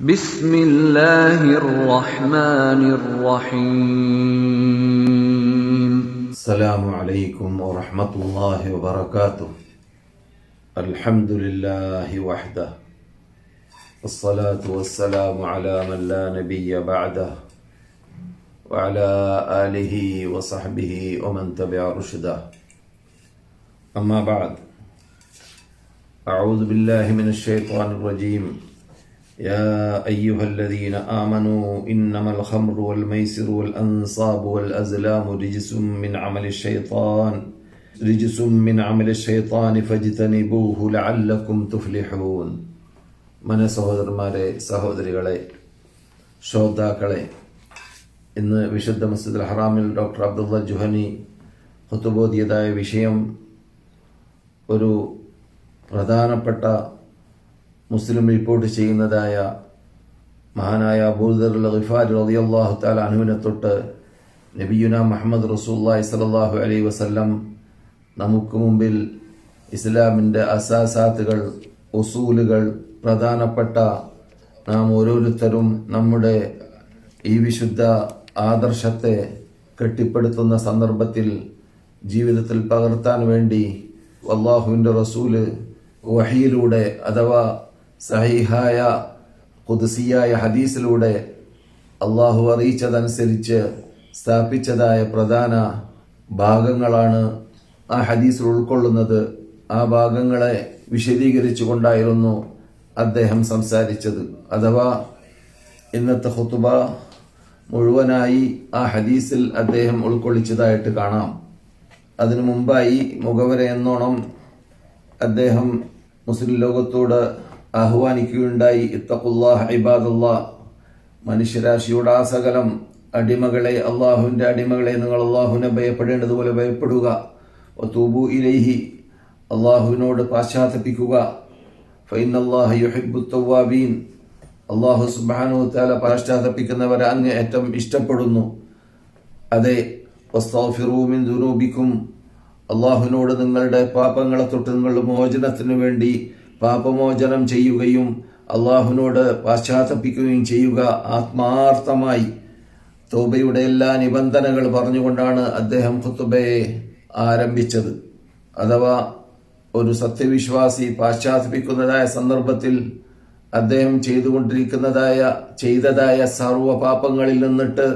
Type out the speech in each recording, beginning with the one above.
بسم الله الرحمن الرحيم السلام عليكم ورحمة الله وبركاته. الحمد لله وحده والصلاة والسلام على من لا نبي بعده وعلى آله وصحبه ومن تبع رشده. أما بعد، أعوذ بالله من الشيطان الرجيم. يا أيها الذين آمنوا إنما الخمر والميسر والأنصاب والأزلام رجس من عمل الشيطان فاجتنبوه لعلكم تفلحون. സഹോദരന്മാരെ, സഹോദരികളെ, ശ്രോതാക്കളെ, ഇന്ന് വിശുദ്ധ മസ്ജിദുൽ ഹറാമിൽ ഡോക്ടർ അബ്ദുള്ള ജുഹനി ഖുതുബോദിയതായ വിഷയം ഒരു പ്രധാനപ്പെട്ട മുസ്ലിം റിപ്പോർട്ട് ചെയ്യുന്നതായ മഹാനായ അബൂദർ ഗിഫാരി റളിയല്ലാഹു തആല അൻഹുവിനെ തൊട്ട് നബിയുന മുഹമ്മദ് റസൂലുള്ളാഹി സ്വല്ലല്ലാഹു അലൈഹി വസല്ലം നമുക്ക് മുമ്പിൽ ഇസ്ലാമിന്റെ അസാസാത്തുകൾ, ഉസൂലുകൾ, പ്രധാനപ്പെട്ട നാം ഓരോരുത്തരും നമ്മുടെ ഈ വിശുദ്ധ ആദർശത്തെ കെട്ടിപ്പടുത്തുന്ന സന്ദർഭത്തിൽ ജീവിതത്തിൽ പകർത്താൻ വേണ്ടി അല്ലാഹുവിന്റെ റസൂല് വഹിയിലൂടെ അഥവാ സഹീഹായ ഖുദ്സിയായ ഹദീസിലൂടെ അള്ളാഹു അറിയിച്ചതനുസരിച്ച് സ്ഥാപിച്ചതായ പ്രധാന ഭാഗങ്ങളാണ് ആ ഹദീസിൽ ഉൾക്കൊള്ളുന്നത്. ആ ഭാഗങ്ങളെ വിശദീകരിച്ചുകൊണ്ടായിരുന്നു അദ്ദേഹം സംസാരിച്ചത്. അഥവാ ഇന്നത്തെ ഖുതുബ മുഴുവനായി ആ ഹദീസിൽ അദ്ദേഹം ഉൾക്കൊള്ളിച്ചതായിട്ട് കാണാം. അതിനു മുമ്പായി മുഖവര എന്നോണം അദ്ദേഹം മുസ്ലിം ലോകത്തോട് ആഹ്വാനിക്കുകയുണ്ടായി. ഇത്തഖുല്ലാഹ ഇബാദല്ലാഹ്, മനുഷ്യരാശിയുടെ ആ സകലം അടിമകളെ, അള്ളാഹുവിന്റെ അടിമകളെ, നിങ്ങൾ അള്ളാഹുവിനെ ഭയപ്പെടേണ്ടതുപോലെ ഭയപ്പെടുക. വതൂബു ഇലൈഹി, അള്ളാഹുവിനോട് പാശ്ചാത്തപിക്കുക. ഫഇന്നല്ലാഹ യുഹിബ്ബുത് തവ്വാബീൻ, അള്ളാഹു സുബ്ഹാനഹു വ തആല പാശ്ചാത്തപിക്കുന്നവരെ അങ്ങേയറ്റം ഇഷ്ടപ്പെടുന്നു. അതെ, വസ്തഗ്ഫിറൂ മിൻ ദുനൂബിക്കും, അള്ളാഹുവിനോട് നിങ്ങളുടെ പാപങ്ങളെ തൊട്ട് നിങ്ങളുടെ മോചനത്തിനു വേണ്ടി പാപമോചനം ചെയ്യുകയും അള്ളാഹുവിനോട് പാശ്ചാത്തപിക്കുകയും ചെയ്യുക ആത്മാർത്ഥമായി. തൗബയുടെ എല്ലാ നിബന്ധനകൾ പറഞ്ഞുകൊണ്ടാണ് അദ്ദേഹം ഖുതുബയെ ആരംഭിച്ചത്. അഥവാ ഒരു സത്യവിശ്വാസി പാശ്ചാത്തപിക്കുന്നതായ സന്ദർഭത്തിൽ അദ്ദേഹം ചെയ്തതായ സർവ്വ പാപങ്ങളിൽ നിന്നിട്ട്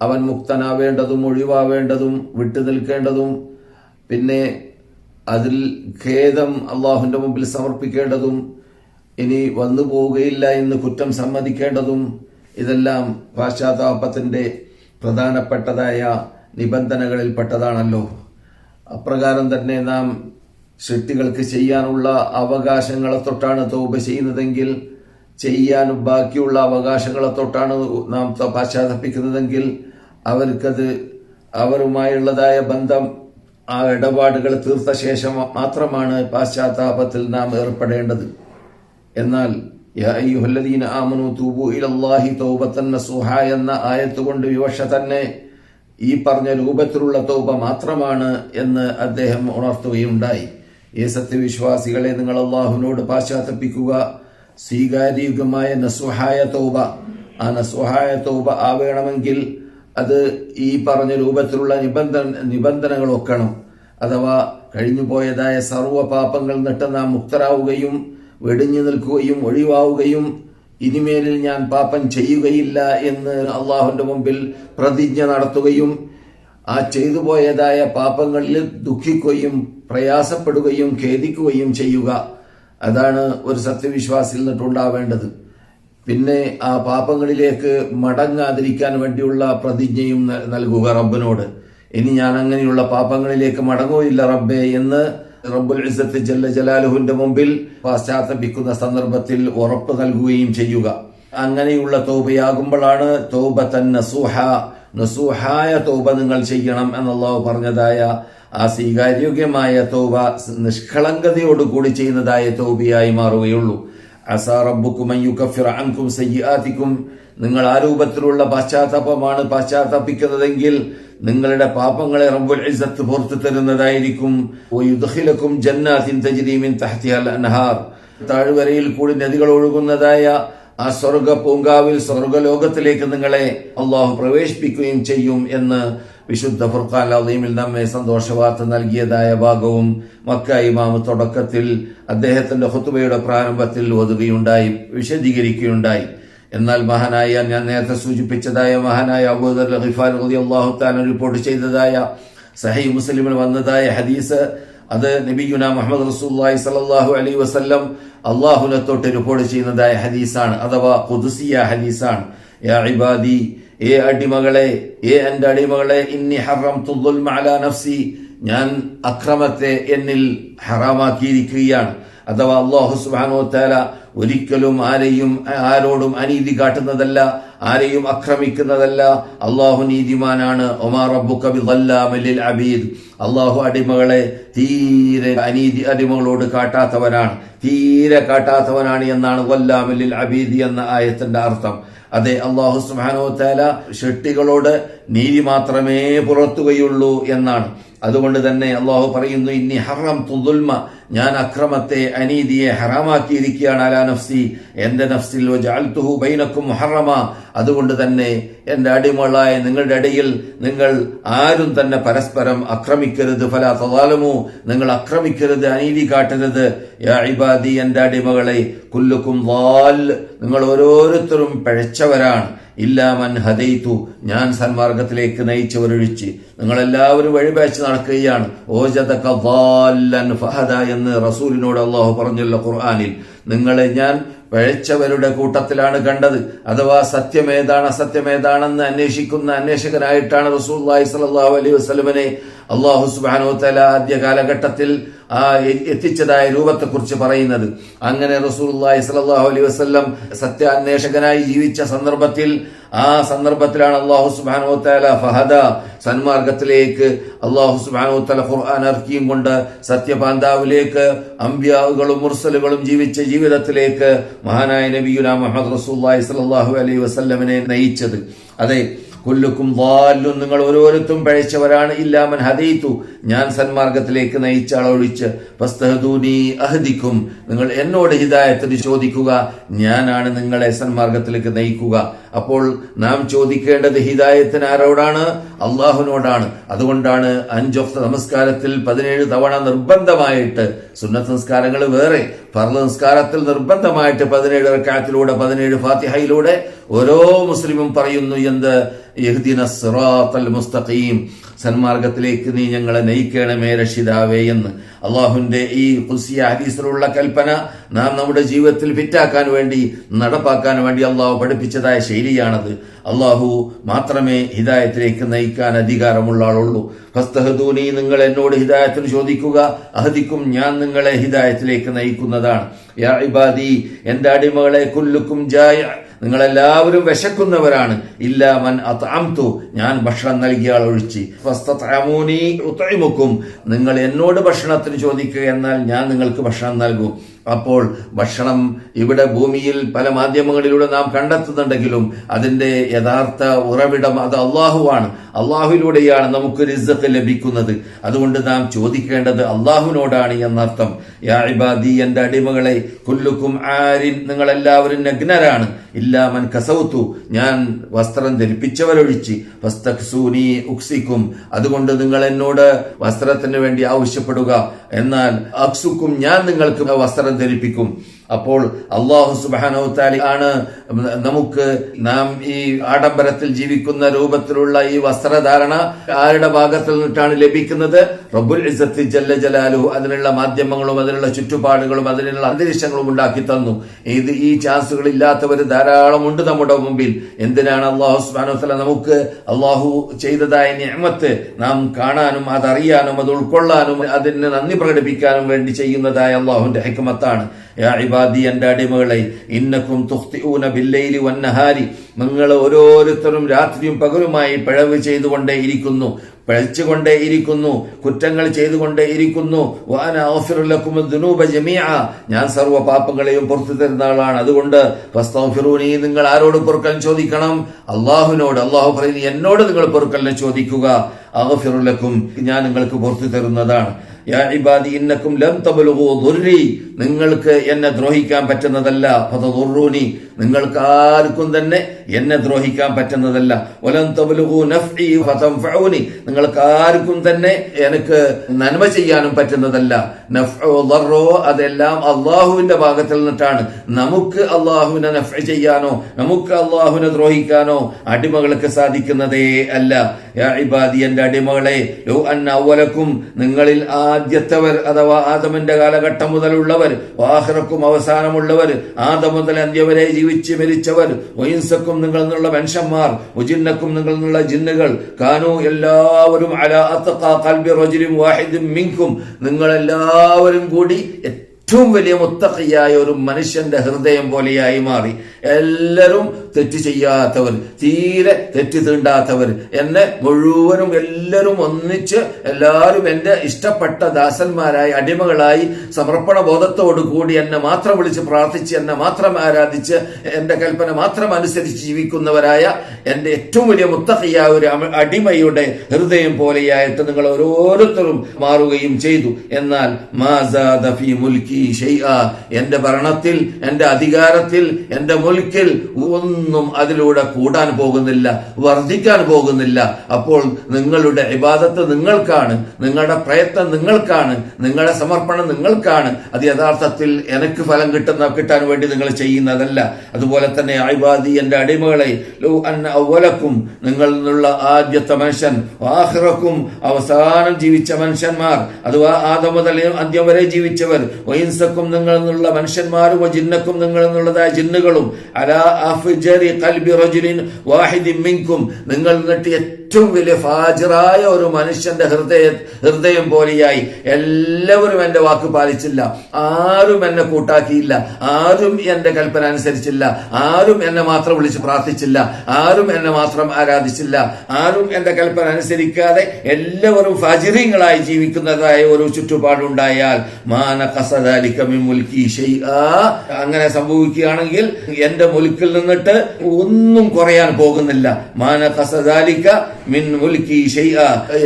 അവൻ മുക്തനാവേണ്ടതും ഒഴിവാവേണ്ടതും വിട്ടുനിൽക്കേണ്ടതും പിന്നെ അതിൽ ഖേദം അള്ളാഹുവിന്റെ മുമ്പിൽ സമർപ്പിക്കേണ്ടതും ഇനി വന്നു പോവുകയില്ല എന്ന് കുറ്റം സമ്മതിക്കേണ്ടതും ഇതെല്ലാം പാശ്ചാത്താപത്തിന്റെ പ്രധാനപ്പെട്ടതായ നിബന്ധനകളിൽ പെട്ടതാണല്ലോ. അപ്രകാരം തന്നെ നാം സൃഷ്ടികൾക്ക് ചെയ്യാനുള്ള അവകാശങ്ങളെ തൊട്ടാണ് തൗബ ചെയ്യുന്നതെങ്കിൽ, ചെയ്യാനും ബാക്കിയുള്ള അവകാശങ്ങളെ തൊട്ടാണ് നാം പാശ്ചാത്തപിക്കുന്നതെങ്കിൽ അവർക്കത് അവരുമായുള്ളതായ ബന്ധം, ആ ഇടപാടുകൾ തീർത്ത ശേഷം മാത്രമാണ് പാശ്ചാത്താപത്തിൽ നാം ഏർപ്പെടേണ്ടത്. എന്നാൽ യാ അയ്യുഹല്ലദീന ആമനൂ തൂബൂ ഇലല്ലാഹി തൗബതൻ നസൂഹ എന്ന ആയത്ത് കൊണ്ട് വിവക്ഷ തന്നെ ഈ പറഞ്ഞ രൂപത്തിലുള്ള തൗബ മാത്രമാണ് എന്ന് അദ്ദേഹം ഉണർത്തുകയുണ്ടായി. ഈ സത്യവിശ്വാസികളെ, നിങ്ങൾ അള്ളാഹുവിനോട് പാശ്ചാത്തപിക്കുക. സ്വീകാര്യമായ നസുഹായ തൗബ, ആ നസുഹായ തൗബ ആവേണമെങ്കിൽ അത് ഈ പറഞ്ഞ രൂപത്തിലുള്ള നിബന്ധനകൾ ഒക്കണം. അഥവാ കഴിഞ്ഞുപോയതായ സർവ്വ പാപങ്ങൾ നിട്ട് നാം മുക്തരാവുകയും വെടിഞ്ഞു നിൽക്കുകയും ഒഴിവാവുകയും ഇനിമേലിൽ ഞാൻ പാപം ചെയ്യുകയില്ല എന്ന് അള്ളാഹുവിന്റെ മുമ്പിൽ പ്രതിജ്ഞ നടത്തുകയും ആ ചെയ്തുപോയതായ പാപങ്ങളിൽ ദുഃഖിക്കുകയും പ്രയാസപ്പെടുകയും ഖേദിക്കുകയും ചെയ്യുക. അതാണ് ഒരു സത്യവിശ്വാസിയിൽ നിന്നിട്ടുണ്ടാവേണ്ടത്. പിന്നെ ആ പാപങ്ങളിലേക്ക് മടങ്ങാതിരിക്കാൻ വേണ്ടിയുള്ള പ്രതിജ്ഞയും നൽകുക റബ്ബിനോട്. ഇനി ഞാൻ അങ്ങനെയുള്ള പാപങ്ങളിലേക്ക് മടങ്ങുകയില്ല റബ്ബേ എന്ന് റബ്ബുൽ ഇസ്സത്ത് ജല്ല ജലാലുഹുവിന്റെ മുമ്പിൽ പാശ്ചാത്തപിക്കുന്ന സന്ദർഭത്തിൽ ഉറപ്പ് നൽകുകയും ചെയ്യുക. അങ്ങനെയുള്ള തൗബയാകുമ്പോഴാണ് തൗബതൻ നസൂഹ, നസൂഹായ തൗബ നിങ്ങൾ ചെയ്യണം എന്നല്ലാഹു പറഞ്ഞതായ ആ സ്വീകാര്യോഗ്യമായ തൗബ നിഷ്കളങ്കതയോടുകൂടി ചെയ്യുന്നതായ തൗബയായി മാറുകയുള്ളൂ. അസാ റബ്ബുക്കും അൻ യുകഫിറ അൻകും സയ്യിആതിക്കും, നിങ്ങൾ ആ രൂപത്തിലുള്ള പാശ്ചാത്താപമാണ് പാശ്ചാത്തപിക്കുന്നതെങ്കിൽ നിങ്ങളുടെ പാപങ്ങളെ റബ്ബുൽ ഇസ്സത്ത് പുറത്തു തരുന്നതായിരിക്കും. വയുദ്ഖിലക്കും ജന്നാത്തിൻ തജ്രി മിൻ തഹ്തിഹൽ അൻഹാർ, താഴ്വരയിൽ കൂടി നദികൾ ഒഴുകുന്നതായ ആ സ്വർഗ പൂങ്കാവിൽ സ്വർഗലോകത്തിലേക്ക് നിങ്ങളെ അള്ളാഹു പ്രവേശിപ്പിക്കുകയും ചെയ്യും എന്ന് വിശുദ്ധ ഫുർഖാൻ അദീമിൽ നമ്മെ സന്തോഷവാർത്ത നൽകിയതായ ഭാഗവും മക്ക ഇമാം തുടക്കത്തിൽ അദ്ദേഹത്തിന്റെ ഖുതുബയുടെ പ്രാരംഭത്തിൽ ഓതുകയുണ്ടായി, വിശദീകരിക്കുകയുണ്ടായി. എന്നാൽ മഹാനായ, ഞാൻ നേരത്തെ സൂചിപ്പിച്ചതായ മഹാനായ അബൂദർ ഗിഫാരി റളിയല്ലാഹു തആല റിപ്പോർട്ട് ചെയ്തതായ സഹീഹ് മുസ്ലിമിൽ വന്നതായ ഹദീസ്, അത് നബിയുനാ മുഹമ്മദ് റസൂലുള്ളാഹി സ്വല്ലല്ലാഹു അലൈഹി വസല്ലം അല്ലാഹുവിനെ തൊട്ട് റിപ്പോർട്ട് ചെയ്യുന്നതായ ഹദീസാണ്, അഥവാ ഖുദ്സിയ ഹദീസാണ്. യാ ഇബാദി, ഏ അടിമകളെ, എന്റെ അടിമകളെ, ഇന്നി ഹറംതു ദുൽമ അലാ നഫ്സി, ഞാൻ അക്രമത്തെ എന്നിൽ ഹറാമാക്കിയിരിക്കുകയാണ്. അഥവാ അല്ലാഹു സുബ്ഹാനഹു വ തആല ഒരിക്കലും ആരോടും അനീതി കാട്ടുന്നതല്ല, ആരെയും ആക്രമിക്കുന്നതല്ല. അള്ളാഹു നീതിമാനാണ്. ഒമാ റബ്ബുക ബിളല്ലാമിൽ ലിൽ അബീദ്, അള്ളാഹു അടിമകളെ തീരെ അനീതി അടിമകളോട് കാട്ടാത്തവനാണ്, തീരെ കാട്ടാത്തവനാണ് എന്നാണ് വല്ലാമിൽ ലിൽ അബീദ് എന്ന ആയത്തിന്റെ അർത്ഥം. അതെ, അള്ളാഹു സുബ്ഹാനഹു വ തആല സൃഷ്ടികളോട് നീതി മാത്രമേ പുലർത്തുകയുള്ളൂ എന്നാണ്. അതുകൊണ്ട് തന്നെ അള്ളാഹു പറയുന്നു, ഇന്നി ഹറംതു ദുൽമ, ഞാൻ അക്രമത്തെ, അനീതിയെ ഹറാമാക്കിയിരിക്കുകയാണ് അലാ നഫ്സി, എന്റെ നഫ്സിൽ, വജഅൽതുഹു ബൈനക്കും മുഹറമ, അതുകൊണ്ട് തന്നെ എന്റെ അടിമകളായ നിങ്ങളുടെ ഇടയിൽ നിങ്ങൾ ആരും തന്നെ പരസ്പരം അക്രമിക്കരുത്. ഫലാ തദാലമു, നിങ്ങൾ അക്രമിക്കരുത്, അനീതി കാട്ടരുത്. യാ ഇബാദി, എന്റെ അടിമകളെ, കുല്ലുക്കും ളാൽ, നിങ്ങൾ ഓരോരുത്തരും പിഴച്ചവരാണ്. ഇല്ലാ മൻ ഹദൈതു, ഞാൻ സന്മാർഗത്തിലേക്ക് നയിച്ചവരൊഴിച്ച്. നിങ്ങളെല്ലാവരും വഴിപേച്ച് നടക്കുകയാണ്. ഓജദക ളാല്ലൻ ഫഹദ എന്ന് റസൂലിനോട് അള്ളാഹു പറഞ്ഞല്ലോ ഖുർആനിൽ. നിങ്ങളെ ഞാൻ പിഴച്ചവരുടെ കൂട്ടത്തിലാണ് കണ്ടത്. അഥവാ സത്യമേതാണ് അസത്യമേതാണെന്ന് അന്വേഷിക്കുന്ന അന്വേഷകനായിട്ടാണ് റസൂലുള്ളാഹി സ്വല്ലല്ലാഹു അലൈഹി വസല്ലമനെ അല്ലാഹു സുബ്ഹാനഹു വ തആല ആദ്യ കാലഘട്ടത്തിൽ എത്തിച്ചതായ രൂപത്തെക്കുറിച്ച് പറയുന്നത്. അങ്ങനെ റസൂലുള്ളാഹി സ്വല്ലല്ലാഹു അലൈഹി വസല്ലം സത്യാന്വേഷകനായി ജീവിച്ച സന്ദർഭത്തിലാണ് അല്ലാഹു സുബ്ഹാനഹു വ തആല ഫഹദ, സന്മാർഗത്തിലേക്ക് അല്ലാഹു സുബ്ഹാനഹു വ തആല ഖുർആൻ ഇറക്കിയും കൊണ്ട് സത്യപാന്താവിലേക്ക്, അംബിയാകളും മുർസലുകളും ജീവിച്ച ജീവിതത്തിലേക്ക് മഹാനായ നബിയുനാ മുഹമ്മദ് റസൂലുള്ളാഹി സ്വല്ലല്ലാഹു അലൈഹി വസല്ലമനെ നയിച്ചത്. അതെ, കുല്ലുക്കും ളാല്ലുൻ, നിങ്ങൾ ഓരോരുത്തരും പഴച്ചവരാണ്. ഇല്ലാ മൻ ഹദൈതു, ഞാൻ സന്മാർഗത്തിലേക്ക് നയിച്ച ആളൊഴിച്ച്. ഫസ്തഹദൂനി അഹദിക്കും, നിങ്ങൾ എന്നോട് ഹിദായത്തിന് ചോദിക്കുക, ഞാനാണ് നിങ്ങളെ സന്മാർഗത്തിലേക്ക് നയിക്കുക. അപ്പോൾ നാം ചോദിക്കേണ്ടത് ഹിദായത്തിന് ആരോടാണ്? അള്ളാഹുവിനോടാണ്. അതുകൊണ്ടാണ് 5 വഖ്ത് നമസ്കാരത്തിൽ 17 തവണ നിർബന്ധമായിട്ട്, സുന്നത്ത് നിസ്കാരങ്ങൾ വേറെ, ഫർള് നിസ്കാരത്തിൽ നിർബന്ധമായിട്ട് 17 റക്അത്തിലൂടെ 17 ഫാത്തിഹയിലൂടെ ഓരോ മുസ്ലിമും പറയുന്നു, എന്ത്? ഇഹ്ദിന സിറാത്തൽ മുസ്തഖീം, സന്മാർഗത്തിലേക്ക് നീ ഞങ്ങളെ നയിക്കണമേ രക്ഷിതാവേ എന്ന്. അള്ളാഹുവിന്റെ ഈ ഖുദ്സിയ ഹദീസിലുള്ള കൽപ്പന നാം നമ്മുടെ ജീവിതത്തിൽ ഫിറ്റാക്കാൻ വേണ്ടി, നടപ്പാക്കാൻ വേണ്ടി അള്ളാഹു പഠിപ്പിച്ചതായ ശൈലിയാണത്. അള്ളാഹു മാത്രമേ ഹിദായത്തിലേക്ക് നയിക്കാൻ അധികാരമുള്ള ആളുള്ളൂ. ഫസ്തഹദൂനി, നിങ്ങൾ എന്നോട് ഹിദായത്തിന് ചോദിക്കുക, അഹദിക്കും, ഞാൻ നിങ്ങളെ ഹിദായത്തിലേക്ക് നയിക്കുന്നതാണ്. യാ ഇബാദി, എന്റെ അടിമകളെ, കുല്ലുക്കും ജായ, നിങ്ങളെല്ലാവരും വിശക്കുന്നവരാണ്. ഇല്ലാ മൻ അത്അംതു, ഞാൻ ഭക്ഷണം നൽകിയ ആൾ ഒഴിച്ച്. ഫസ്തത്അമൂനി ഉത്ഇമുക്കും, നിങ്ങൾ എന്നോട് ഭക്ഷണത്തിന് ചോദിക്കുക, എന്നാൽ ഞാൻ നിങ്ങൾക്ക് ഭക്ഷണം നൽകും. അപ്പോൾ ഭക്ഷണം ഇവിടെ ഭൂമിയിൽ പല മാധ്യമങ്ങളിലൂടെ നാം കണ്ടെത്തുന്നുണ്ടെങ്കിലും അതിന്റെ യഥാർത്ഥ ഉറവിടം അത് അള്ളാഹുവാണ്. അള്ളാഹുവിലൂടെയാണ് നമുക്ക് റിസ്ഖ് ലഭിക്കുന്നത്. അതുകൊണ്ട് നാം ചോദിക്കേണ്ടത് അള്ളാഹുവിനോടാണ് എന്നർത്ഥം. യാ ഇബാദി, എന്റെ അടിമകളെ, കുല്ലുക്കും ആരിൻ, നിങ്ങളെല്ലാവരും നഗ്നരാണ്. ഇല്ലാ മൻ കസൗതു, ഞാൻ വസ്ത്രം ധരിപ്പിച്ചവരൊഴിച്ച്. ഫസ്തക്സൂനി ഉക്സിക്കും, അതുകൊണ്ട് നിങ്ങൾ എന്നോട് വസ്ത്രത്തിന് വേണ്ടി ആവശ്യപ്പെടുക, എന്നാൽ അക്സുക്കും, ഞാൻ നിങ്ങൾക്ക് വസ്ത്രം ധരിപ്പിക്കും. അപ്പോൾ അല്ലാഹു സുബ്ഹാനഹു വ തആല ആണ് നമുക്ക്, നാം ഈ ആഡംബരത്തിൽ ജീവിക്കുന്ന രൂപത്തിലുള്ള ഈ വസ്ത്രധാരണ ആരുടെ ഭാഗത്തിൽ നിന്നിട്ടാണ് ലഭിക്കുന്നത്? റബ്ബുൽ ഇസ്സത്തി ജല്ല ജലാലുഹു അതിനുള്ള മാധ്യമങ്ങളും അതിനുള്ള ചുറ്റുപാടുകളും അതിനുള്ള അന്തരീക്ഷങ്ങളും ഉണ്ടാക്കി തന്നു. ഈ ചാൻസുകൾ ഇല്ലാത്തവർ ധാരാളം ഉണ്ട് നമ്മുടെ മുമ്പിൽ. എന്തിനാണ് അല്ലാഹു സുബ്ഹാനഹു വ തആല നമുക്ക് അല്ലാഹു ചെയ്തതായ നിഅമത്ത് നാം കാണാനും അതറിയാനും അത് ഉൾക്കൊള്ളാനും അതിന് നന്ദി പ്രകടിപ്പിക്കാനും വേണ്ടി ചെയ്യുന്നതായ അല്ലാഹുവിന്റെ ഹിക്മത്താണ്. യാ ഇബാദി, എന്റെ അടിമകളെ, ഇന്നക്കും തുഖ്തിഊന ബില്ലൈലി വന്നഹാരി, നിങ്ങൾ ഓരോരുത്തരും രാത്രിയും പകലുമായി പിഴവ് ചെയ്തുകൊണ്ടേയിരിക്കുന്നു, പിഴച്ചുകൊണ്ടേയിരിക്കുന്നു, കുറ്റങ്ങൾ ചെയ്തുകൊണ്ടേയിരിക്കുന്നു. വഅന അഗ്ഫിറു ലക്കും ദുനൂബ ജമീഅ, ഞാൻ സർവ്വ പാപങ്ങളെയും പുറത്തു തരുന്ന ആളാണ്. അതുകൊണ്ട് ഫസ്തഗ്ഫിറൂനി, നിങ്ങൾ ആരോട് പൊറുക്കൽ ചോദിക്കണം? അള്ളാഹുവിനോട്. അള്ളാഹു പറയുന്നു, എന്നോട് നിങ്ങൾ പൊറുക്കലിനെ ചോദിക്കുക. അഗ്ഫിറു ലക്കും, ഞാൻ നിങ്ങൾക്ക് പുറത്തു തരുന്നതാണ്. യാ ഇബാദി ഇന്നക്കും ലം തബ്ലുഗൂ ദുർരി, നിങ്ങൾക്ക് എന്നെ ദ്രോഹിക്കാൻ പറ്റുന്നതല്ല. ഫതദുറൂനി, നിങ്ങൾക്ക് ആർക്കും തന്നെ എന്നെ ദ്രോഹിക്കാൻ പറ്റുന്നതല്ല. വലൻ തബ്ലുഗൂ നഫ്ഇ ഫതൻഫഉനി, നിങ്ങൾക്ക് ആർക്കും തന്നെ എനിക്ക് നന്മ ചെയ്യാനും പറ്റുന്നതല്ല. നഫ്ഉ ദർറോ, അതെല്ലാം അള്ളാഹുവിന്റെ ഭാഗത്തിൽ നിന്നിട്ടാണ്. നമുക്ക് അള്ളാഹുവിനെ നഫ്ഇ ചെയ്യാനോ നമുക്ക് അള്ളാഹുവിനെ ദ്രോഹിക്കാനോ അടിമകൾക്ക് സാധിക്കുന്നതേ അല്ല. യാ ഇബാദി, എന്റെ അടിമകളെ, ലൗ അന്ന അവലക്കും, നിങ്ങളിൽ ആദ്യത്തവർ അഥവാ ആദമിന്റെ കാലഘട്ടം മുതലുള്ളവർ, വാഹിറക്കും അവസാനമുള്ളവർ, ആദം മുതൽ അന്ത്യം വരെ ജീവിച്ച് മരിച്ചവർ, വൈൻസക്കും നിങ്ങൾ എന്നുള്ള മനുഷ്യന്മാർ, ഉജിന്നക്കും നിങ്ങൾ എന്നുള്ള ജിന്നുകൾ, കാനു എല്ലാവരും അലാ അത്ഖാ ഖൽബി റജുലിൻ വാഹിദിൻ മിൻകും, നിങ്ങൾ എല്ലാവരും കൂടി ഏറ്റവും വലിയ മുത്തഖിയായ ഒരു മനുഷ്യന്റെ ഹൃദയം പോലെയായി മാറി. എല്ലാവരും തെറ്റ് ചെയ്യാത്തവർ, തീരെ തെറ്റ് തീണ്ടാത്തവർ, എന്നെ മുഴുവനും എല്ലാവരും ഒന്നിച്ച് എല്ലാവരും എന്റെ ഇഷ്ടപ്പെട്ട ദാസന്മാരായി അടിമകളായി സമർപ്പണ ബോധത്തോടു കൂടി എന്നെ മാത്രം വിളിച്ച് പ്രാർത്ഥിച്ച് എന്നെ മാത്രം ആരാധിച്ച് എന്റെ കൽപ്പന മാത്രം അനുസരിച്ച് ജീവിക്കുന്നവരായ എന്റെ ഏറ്റവും വലിയ മുത്തഖിയായ ഒരു അടിമയുടെ ഹൃദയം പോലെയായിട്ട് നിങ്ങൾ ഓരോരുത്തരും മാറുകയും ചെയ്തു. എന്നാൽ മാസാദ ഫീ മുൽക്കി ഷൈഅ, എന്റെ ഭരണത്തിൽ, എന്റെ അധികാരത്തിൽ, എന്റെ മുൽക്കിൽ ഒന്നും അതിലൂടെ കൂടാൻ പോകുന്നില്ല, വർദ്ധിക്കാൻ പോകുന്നില്ല. അപ്പോൾ നിങ്ങളുടെ ഇബാദത്ത് നിങ്ങൾക്കാണ്, നിങ്ങളുടെ പ്രയത്നം നിങ്ങൾക്കാണ്, നിങ്ങളുടെ സമർപ്പണം നിങ്ങൾക്കാണ്. അത് യഥാർത്ഥത്തിൽ എനിക്ക് ഫലം കിട്ടാൻ വേണ്ടി നിങ്ങൾ ചെയ്യുന്നതല്ല. അതുപോലെ തന്നെ ഇബാദി, എന്റെ അടിമകളെ, ലൗ അന്ന അവലക്കും, നിങ്ങൾ നിന്നുള്ള ആദ്യത്തെ മനുഷ്യൻ, ആഖിറക്കും അവസാനം ജീവിച്ച മനുഷ്യന്മാർ അഥവാ ആദം മുതൽ അന്ത്യം വരെ ജീവിച്ചവർ, വൈൻസക്കും നിങ്ങൾ എന്നുള്ള മനുഷ്യന്മാരും, ജിന്നക്കും നിങ്ങൾ എന്നുള്ളതായ ജിന്നുകളും, അലാ അഫ്ജരി ഖൽബി റജുലിൻ വാഹിദിൻ മിൻകും, നിങ്ങൾ എന്നിട്ട് ഏറ്റവും വലിയ ഫാജിറായ ഒരു മനുഷ്യന്റെ ഹൃദയം പോലെയായി. എല്ലാവരും എന്റെ വാക്ക് പാലിച്ചില്ല, ആരും എന്നെ കൂട്ടാക്കിയില്ല, ആരും എന്റെ കൽപ്പന അനുസരിച്ചില്ല, ആരും എന്നെ മാത്രം വിളിച്ച് പ്രാർത്ഥിച്ചില്ല, ആരും എന്നെ മാത്രം ആരാധിച്ചില്ല, ആരും എന്റെ കൽപ്പന അനുസരിക്കാതെ എല്ലാവരും ഫാജിറിങ്ങളായി ജീവിക്കുന്നതായ ഒരു ചുറ്റുപാടുണ്ടായാൽ അങ്ങനെ സംഭവിക്കുകയാണെങ്കിൽ എന്റെ മുൽക്കിൽ നിന്നിട്ട് ഒന്നും കുറയാൻ പോകുന്നില്ല.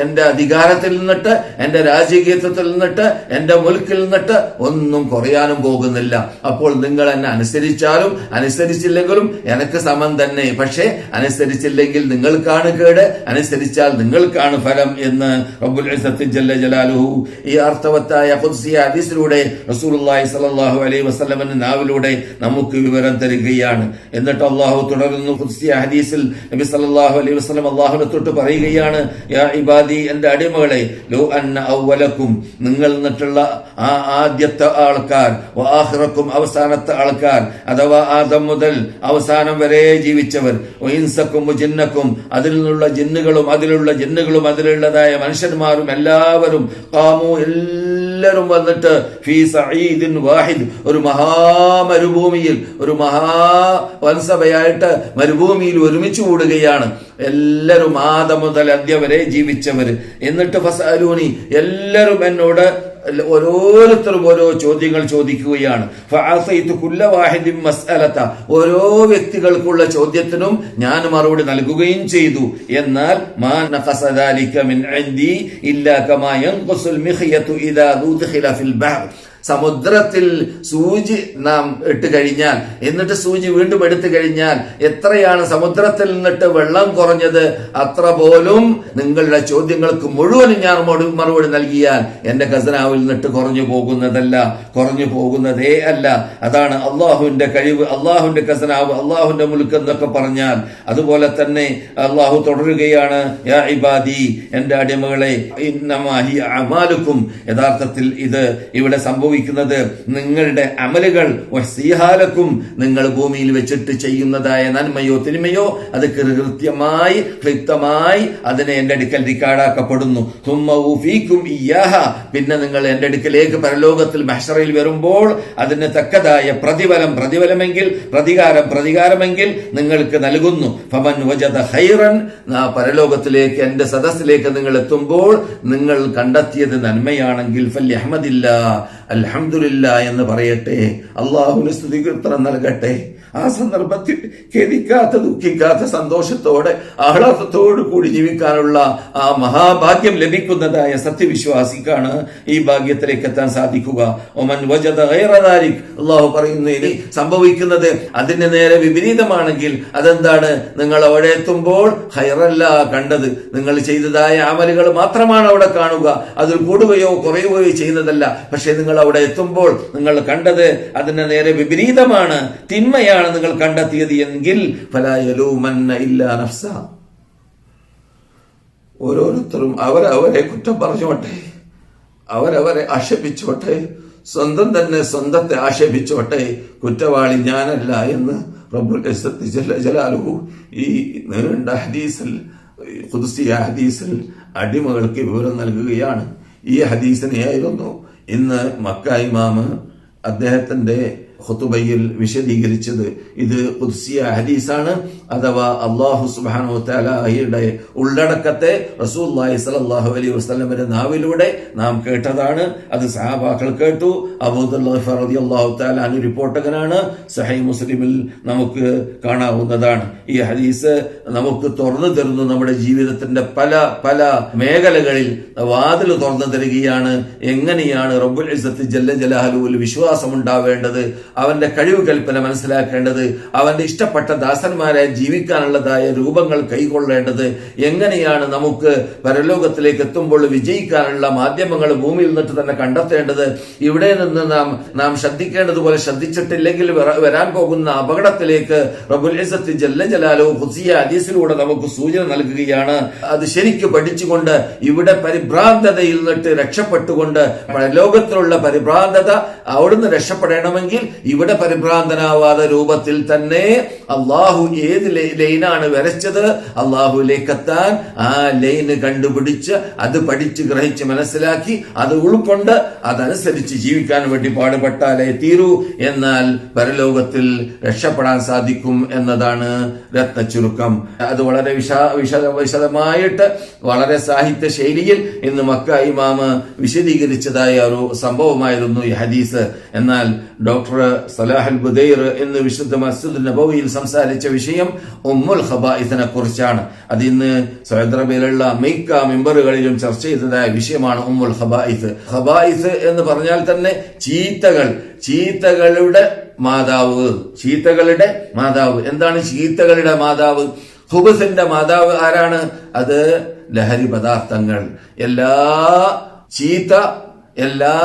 എന്റെ അധികാരത്തിൽ നിന്നിട്ട്, എന്റെ രാജകീയത്വത്തിൽ നിന്നിട്ട്, എന്റെ മുൽക്കിൽ നിന്നിട്ട് ഒന്നും കുറയാനും പോകുന്നില്ല. അപ്പോൾ നിങ്ങൾ എന്നെ അനുസരിച്ചാലും അനുസരിച്ചില്ലെങ്കിലും എനിക്ക് സമം തന്നെ. പക്ഷേ അനുസരിച്ചില്ലെങ്കിൽ നിങ്ങൾക്കാണ് കേട്, അനുസരിച്ചാൽ നിങ്ങൾക്കാണ് ഫലം എന്ന് റബ്ബുൽ ഇസ്സത്ത് ജല്ല ജലാലുഹു ഈ അർത്ഥവത്തായ ഖുദ്സിയ ഹദീസിലൂടെ റസൂലുള്ളാഹി സ്വല്ലല്ലാഹു അലൈഹി വസല്ലമയുടെ നാവിലൂടെ നമുക്ക് വിവരം തരികയാണ്. എന്നിട്ട് അല്ലാഹു തുടർന്ന് ഖുദ്സിയ ഹദീസിൽ നബി സല്ലല്ലാഹു അലൈഹി വസല്ലം അല്ലാഹുവിനെ തൊട്ട് പറയുകയാണ്, യാ ഇബാദി, എന്റെ അടിമകളെ, ലൗ അന്ന അവലക്കും, നിങ്ങൾ എന്നിട്ടുള്ള ആ ആദ്യത്തെ ആൾക്കാർ, വആഖിറക്കും അവസാനത്തെ ആൾക്കാർ അഥവാ ആദം മുതൽ അവസാനം വരെ ജീവിച്ചവർ, വഇൻസക്കും ജിന്നക്കും അതിൽ നിന്നുള്ള ജിന്നുകളും അതിലുള്ളതായ മനുഷ്യന്മാരും എല്ലാവരും, ഖാമു എല്ലാവരും വന്നിട്ട് ഫീ സഈദിൻ വാഹിദ്, ഒരു മഹാമരുഭൂമിയിൽ, ഒരു മഹാവൻസഭയായിട്ട് മരുഭൂമിയിൽ ഒരുമിച്ച് കൂടുകയാണ്. എല്ലാവരും ആദം മുതൽ അന്ത്യം വരെ ജീവിച്ചവര്. എന്നിട്ട് ഫസഅലൂനി, എല്ലാവരും എന്നോട് ഓരോരുത്തരും ഓരോ ചോദ്യങ്ങൾ ചോദിക്കുകയാണ്. ഫഅസൈതു കുല്ല വാഹിദിൻ മസ്അലത, ഓരോ വ്യക്തികൾക്കുള്ള ചോദ്യത്തിനും ഞാൻ മറുപടി നൽകുകയും ചെയ്തു. എന്നാൽ മാ നഖസ ദാലിക മിൻ ഇൻദി ഇല്ലാ കമാ യൻഖുസുൽ മിഖ്യതു ഇദാ ദുഖില ഫിൽ ബഹർ, സമുദ്രത്തിൽ സൂചി നാം ഇട്ട് കഴിഞ്ഞാൽ, എന്നിട്ട് സൂചി വീണ്ടും എടുത്തു കഴിഞ്ഞാൽ എത്രയാണ് സമുദ്രത്തിൽ നിന്നിട്ട് വെള്ളം കുറഞ്ഞത്, അത്ര പോലും നിങ്ങളുടെ ചോദ്യങ്ങൾക്ക് മുഴുവനും ഞാൻ മറുപടി നൽകിയാൽ എന്റെ ഖസനാവിൽ നിന്നിട്ട് കുറഞ്ഞു പോകുന്നതേ അല്ല. അതാണ് അള്ളാഹുവിന്റെ കഴിവ്, അള്ളാഹുവിന്റെ ഖസനാവ്, അള്ളാഹുവിന്റെ മുൽക്ക് എന്നൊക്കെ പറഞ്ഞാൽ. അതുപോലെ തന്നെ അള്ളാഹു തുടരുകയാണ്, യാ ഇബാദി, എന്റെ അടിമകളെ, ഇന്നമാ ഹിയ അമാലുക്കും, യഥാർത്ഥത്തിൽ ഇത് ഇവിടെ സംഭവിക്കുന്നത് നിങ്ങളുടെ അമലുകൾ, വഹ്സിഹാലക്കും, നിങ്ങൾ ഭൂമിയിൽ വെച്ചിട്ട് ചെയ്യുന്നതായ നന്മയോ തിന്മയോ അത് കൃത്യമായി ക്ലിപ്തമായി അതിനെ എന്റെ അടുക്കൽ റിക്കാർഡാക്കപ്പെടുന്നു. പിന്നെ നിങ്ങൾ എന്റെ അടുക്കലേക്ക് പരലോകത്തിൽ മഹ്ശറിൽ വരുമ്പോൾ അതിന് തക്കതായ പ്രതിഫലമെങ്കിൽ പ്രതികാരമെങ്കിൽ നിങ്ങൾക്ക് നൽകുന്നു. ഫമൻ വജദ ഖൈറൻ, പരലോകത്തിലേക്ക് എന്റെ സദസ്സിലേക്ക് നിങ്ങൾ എത്തുമ്പോൾ നിങ്ങൾ കണ്ടെത്തിയത് നന്മയാണെങ്കിൽ ഫല്യഹ്മദില്ലാ, അൽഹംദുലില്ലാ എന്ന് പറയട്ടെ, അല്ലാഹുവിന് സ്തുതികീർത്തനം നൽകട്ടെ. ആ സന്ദർഭത്തിൽ ഖേദിക്കാത്ത, ദുഃഖിക്കാത്ത, സന്തോഷത്തോടെ ആഹ്ലാദത്തോടു കൂടി ജീവിക്കാനുള്ള ആ മഹാഭാഗ്യം ലഭിക്കുന്നതായ സത്യവിശ്വാസിക്കാണ് ഈ ഭാഗ്യത്തിലേക്ക് എത്താൻ സാധിക്കുക. ഒമൻ വജദ ഗൈറ ദാലിക്, അല്ലാഹു പറയുന്നു, ഇനി സംഭവിക്കുന്നത് അതിന് നേരെ വിപരീതമാണെങ്കിൽ അതെന്താണ്? നിങ്ങൾ അവിടെ എത്തുമ്പോൾ ഖൈറല്ല കണ്ടത്, നിങ്ങൾ ചെയ്തതായ അമലുകൾ മാത്രമാണ് അവിടെ കാണുക, അതിൽ കൂടുകയോ കുറയുകയോ ചെയ്യുന്നതല്ല. പക്ഷെ നിങ്ങൾ അവിടെ എത്തുമ്പോൾ നിങ്ങൾ കണ്ടത് അതിന് നേരെ വിപരീതമാണ്, തിന്മയാണ് നിങ്ങൾ കണ്ടെത്തിയത് എങ്കിൽ ഫലാ യലൂമന്ന ഇല്ലാ നഫ്സ, ഓരോരുത്തരും അവരവരെ കുറ്റം പറഞ്ഞോട്ടെ, അവരവരെ ആക്ഷേപിച്ചോട്ടെ, സ്വന്തം തന്നെ സ്വന്തത്തെ ആക്ഷേപിച്ചോട്ടെ, കുറ്റവാളി ഞാനല്ല എന്ന് റബ്ബുൽ ഇസ്സത്ത് ജല്ല ജലാലുഹു ഈ നീണ്ട ഹദീസിൽ, ഖുദ്സിയ ഹദീസിൽ അടിമകൾക്ക് വിവരം നൽകുകയാണ്. ഈ ഹദീസിനെയായിരുന്നു ഇന്ന് മക്ക ഇമാമ് അദ്ദേഹത്തിന്റെ ഖുതുബയിൽ വിശദീകരിച്ചത്. ഇത് ഖുദ്സിയ ഹദീസാണ്, അഥവാ അല്ലാഹു സുബ്ഹാനഹു വ തആലയുടെ ഉള്ളടക്കത്തെ റസൂലുള്ളാഹി സ്വല്ലല്ലാഹു അലൈഹി വസല്ലമയുടെ നാവിലൂടെ നാം കേട്ടതാണ്. അത് സഹാബാക്കൾ കേട്ടു. അബൂ ദർ ഗിഫാരി റളിയല്ലാഹു തആല അൻഹു റിപ്പോർട്ടകനാണ്. സഹീഹ് മുസ്ലിമിൽ നമുക്ക് കാണാവുന്നതാണ്. ഈ ഹദീസ് നമുക്ക് തുറന്നു തരുന്നു നമ്മുടെ ജീവിതത്തിന്റെ പല പല മേഖലകളിൽ വാതിൽ തുറന്നു തരികയാണ്. എങ്ങനെയാണ് റബ്ബുൽ ഇസ്സത്ത് ജല്ല ജലാലുഹുവിൽ വിശ്വാസം ഉണ്ടാവേണ്ടത്, അവന്റെ കഴിവ് കൽപ്പന മനസ്സിലാക്കേണ്ടത്, അവന്റെ ഇഷ്ടപ്പെട്ട ദാസന്മാരായി ജീവിക്കാനുള്ളതായ രൂപങ്ങൾ കൈക്കൊള്ളേണ്ടത്, എങ്ങനെയാണ് നമുക്ക് പരലോകത്തിലേക്ക് എത്തുമ്പോൾ വിജയിക്കാനുള്ള മാധ്യമങ്ങൾ ഭൂമിയിൽ നിന്നിട്ട് തന്നെ കണ്ടെത്തേണ്ടത്, ഇവിടെ നിന്ന് നാം ശ്രദ്ധിക്കേണ്ടതുപോലെ ശ്രദ്ധിച്ചിട്ടില്ലെങ്കിൽ വരാൻ പോകുന്ന അപകടത്തിലേക്ക് റബ്ബുൽ ഇസ്സത്ത് ജല്ല ജലാലുഹു ഖുദ്സിയ ഹദീസിലൂടെ നമുക്ക് സൂചന നൽകുകയാണ്. അത് ശരിക്കും പഠിച്ചുകൊണ്ട് ഇവിടെ പരിഭ്രാന്തതയിൽ നിന്നിട്ട് രക്ഷപ്പെട്ടുകൊണ്ട് പരലോകത്തിലുള്ള പരിഭ്രാന്തത അവിടുന്ന് രക്ഷപ്പെടണമെങ്കിൽ ഇവിടെ പരിഭ്രാന്തനാവാத രൂപത്തിൽ തന്നെ അള്ളാഹു ഏത് ലൈനാണ് വരച്ചത്, അള്ളാഹുവിലേക്ക് എത്താൻ ആ ലൈന് കണ്ടുപിടിച്ച് അത് പഠിച്ച് ഗ്രഹിച്ച് മനസ്സിലാക്കി അത് ഉൾക്കൊണ്ട് അതനുസരിച്ച് ജീവിക്കാൻ വേണ്ടി പാടുപെട്ടാലേ തീരൂ. എന്നാൽ പരലോകത്തിൽ രക്ഷപ്പെടാൻ സാധിക്കും എന്നതാണ് രത്ന ചുരുക്കം. അത് വളരെ വിശദമായിട്ട് വളരെ സാഹിത്യ ശൈലിയിൽ ഇന്ന് മക്ക ഇമാമ് വിശദീകരിച്ചതായ ഒരു സംഭവമായിരുന്നു ഈ ഹദീസ്. എന്നാൽ ഡോക്ടർ സലാഹുൽ ബുദൈർ എന്ന് വിശുദ്ധ മസ്ജിദ് നബവിയിൽ സംസാരിച്ച വിഷയം ഉമ്മുൽ ഖബായിസിനെ കുറിച്ചാണ്. അത് ഇന്ന് സൗദി അറേബ്യയിലുള്ള മിക്ക മെമ്പറുകളിലും ചർച്ച ചെയ്തതായ വിഷയമാണ് ഉമ്മുൽ ഖബായിസ്. ഖബായിസ് എന്ന് പറഞ്ഞാൽ തന്നെ ചീത്തകളുടെ മാതാവ്, ചീത്തകളുടെ മാതാവ്. എന്താണ് ചീത്തകളുടെ മാതാവ്? ഖുബസിന്റെ മാതാവ് ആരാണ്? അത് ലഹരി പദാർത്ഥങ്ങൾ. എല്ലാ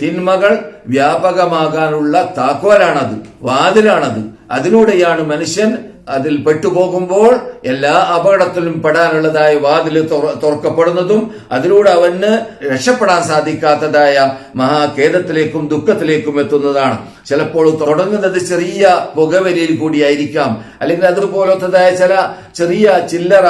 തിന്മകൾ വ്യാപകമാകാനുള്ള താക്കോലാണത്, വാതിലാണത്. അതിലൂടെയാണ് മനുഷ്യൻ അതിൽ പെട്ടുപോകുമ്പോൾ എല്ലാ അപകടത്തിലും പെടാനുള്ളതായ വാതിൽ തുറക്കപ്പെടുന്നതും അതിലൂടെ അവന് രക്ഷപ്പെടാൻ സാധിക്കാത്തതായ മഹാഖേദത്തിലേക്കും ദുഃഖത്തിലേക്കും എത്തുന്നതാണ്. ചിലപ്പോൾ തുടങ്ങുന്നത് ചെറിയ പുകവലിയിൽ കൂടിയായിരിക്കാം, അല്ലെങ്കിൽ അതുപോലത്തതായ ചില ചെറിയ ചില്ലറ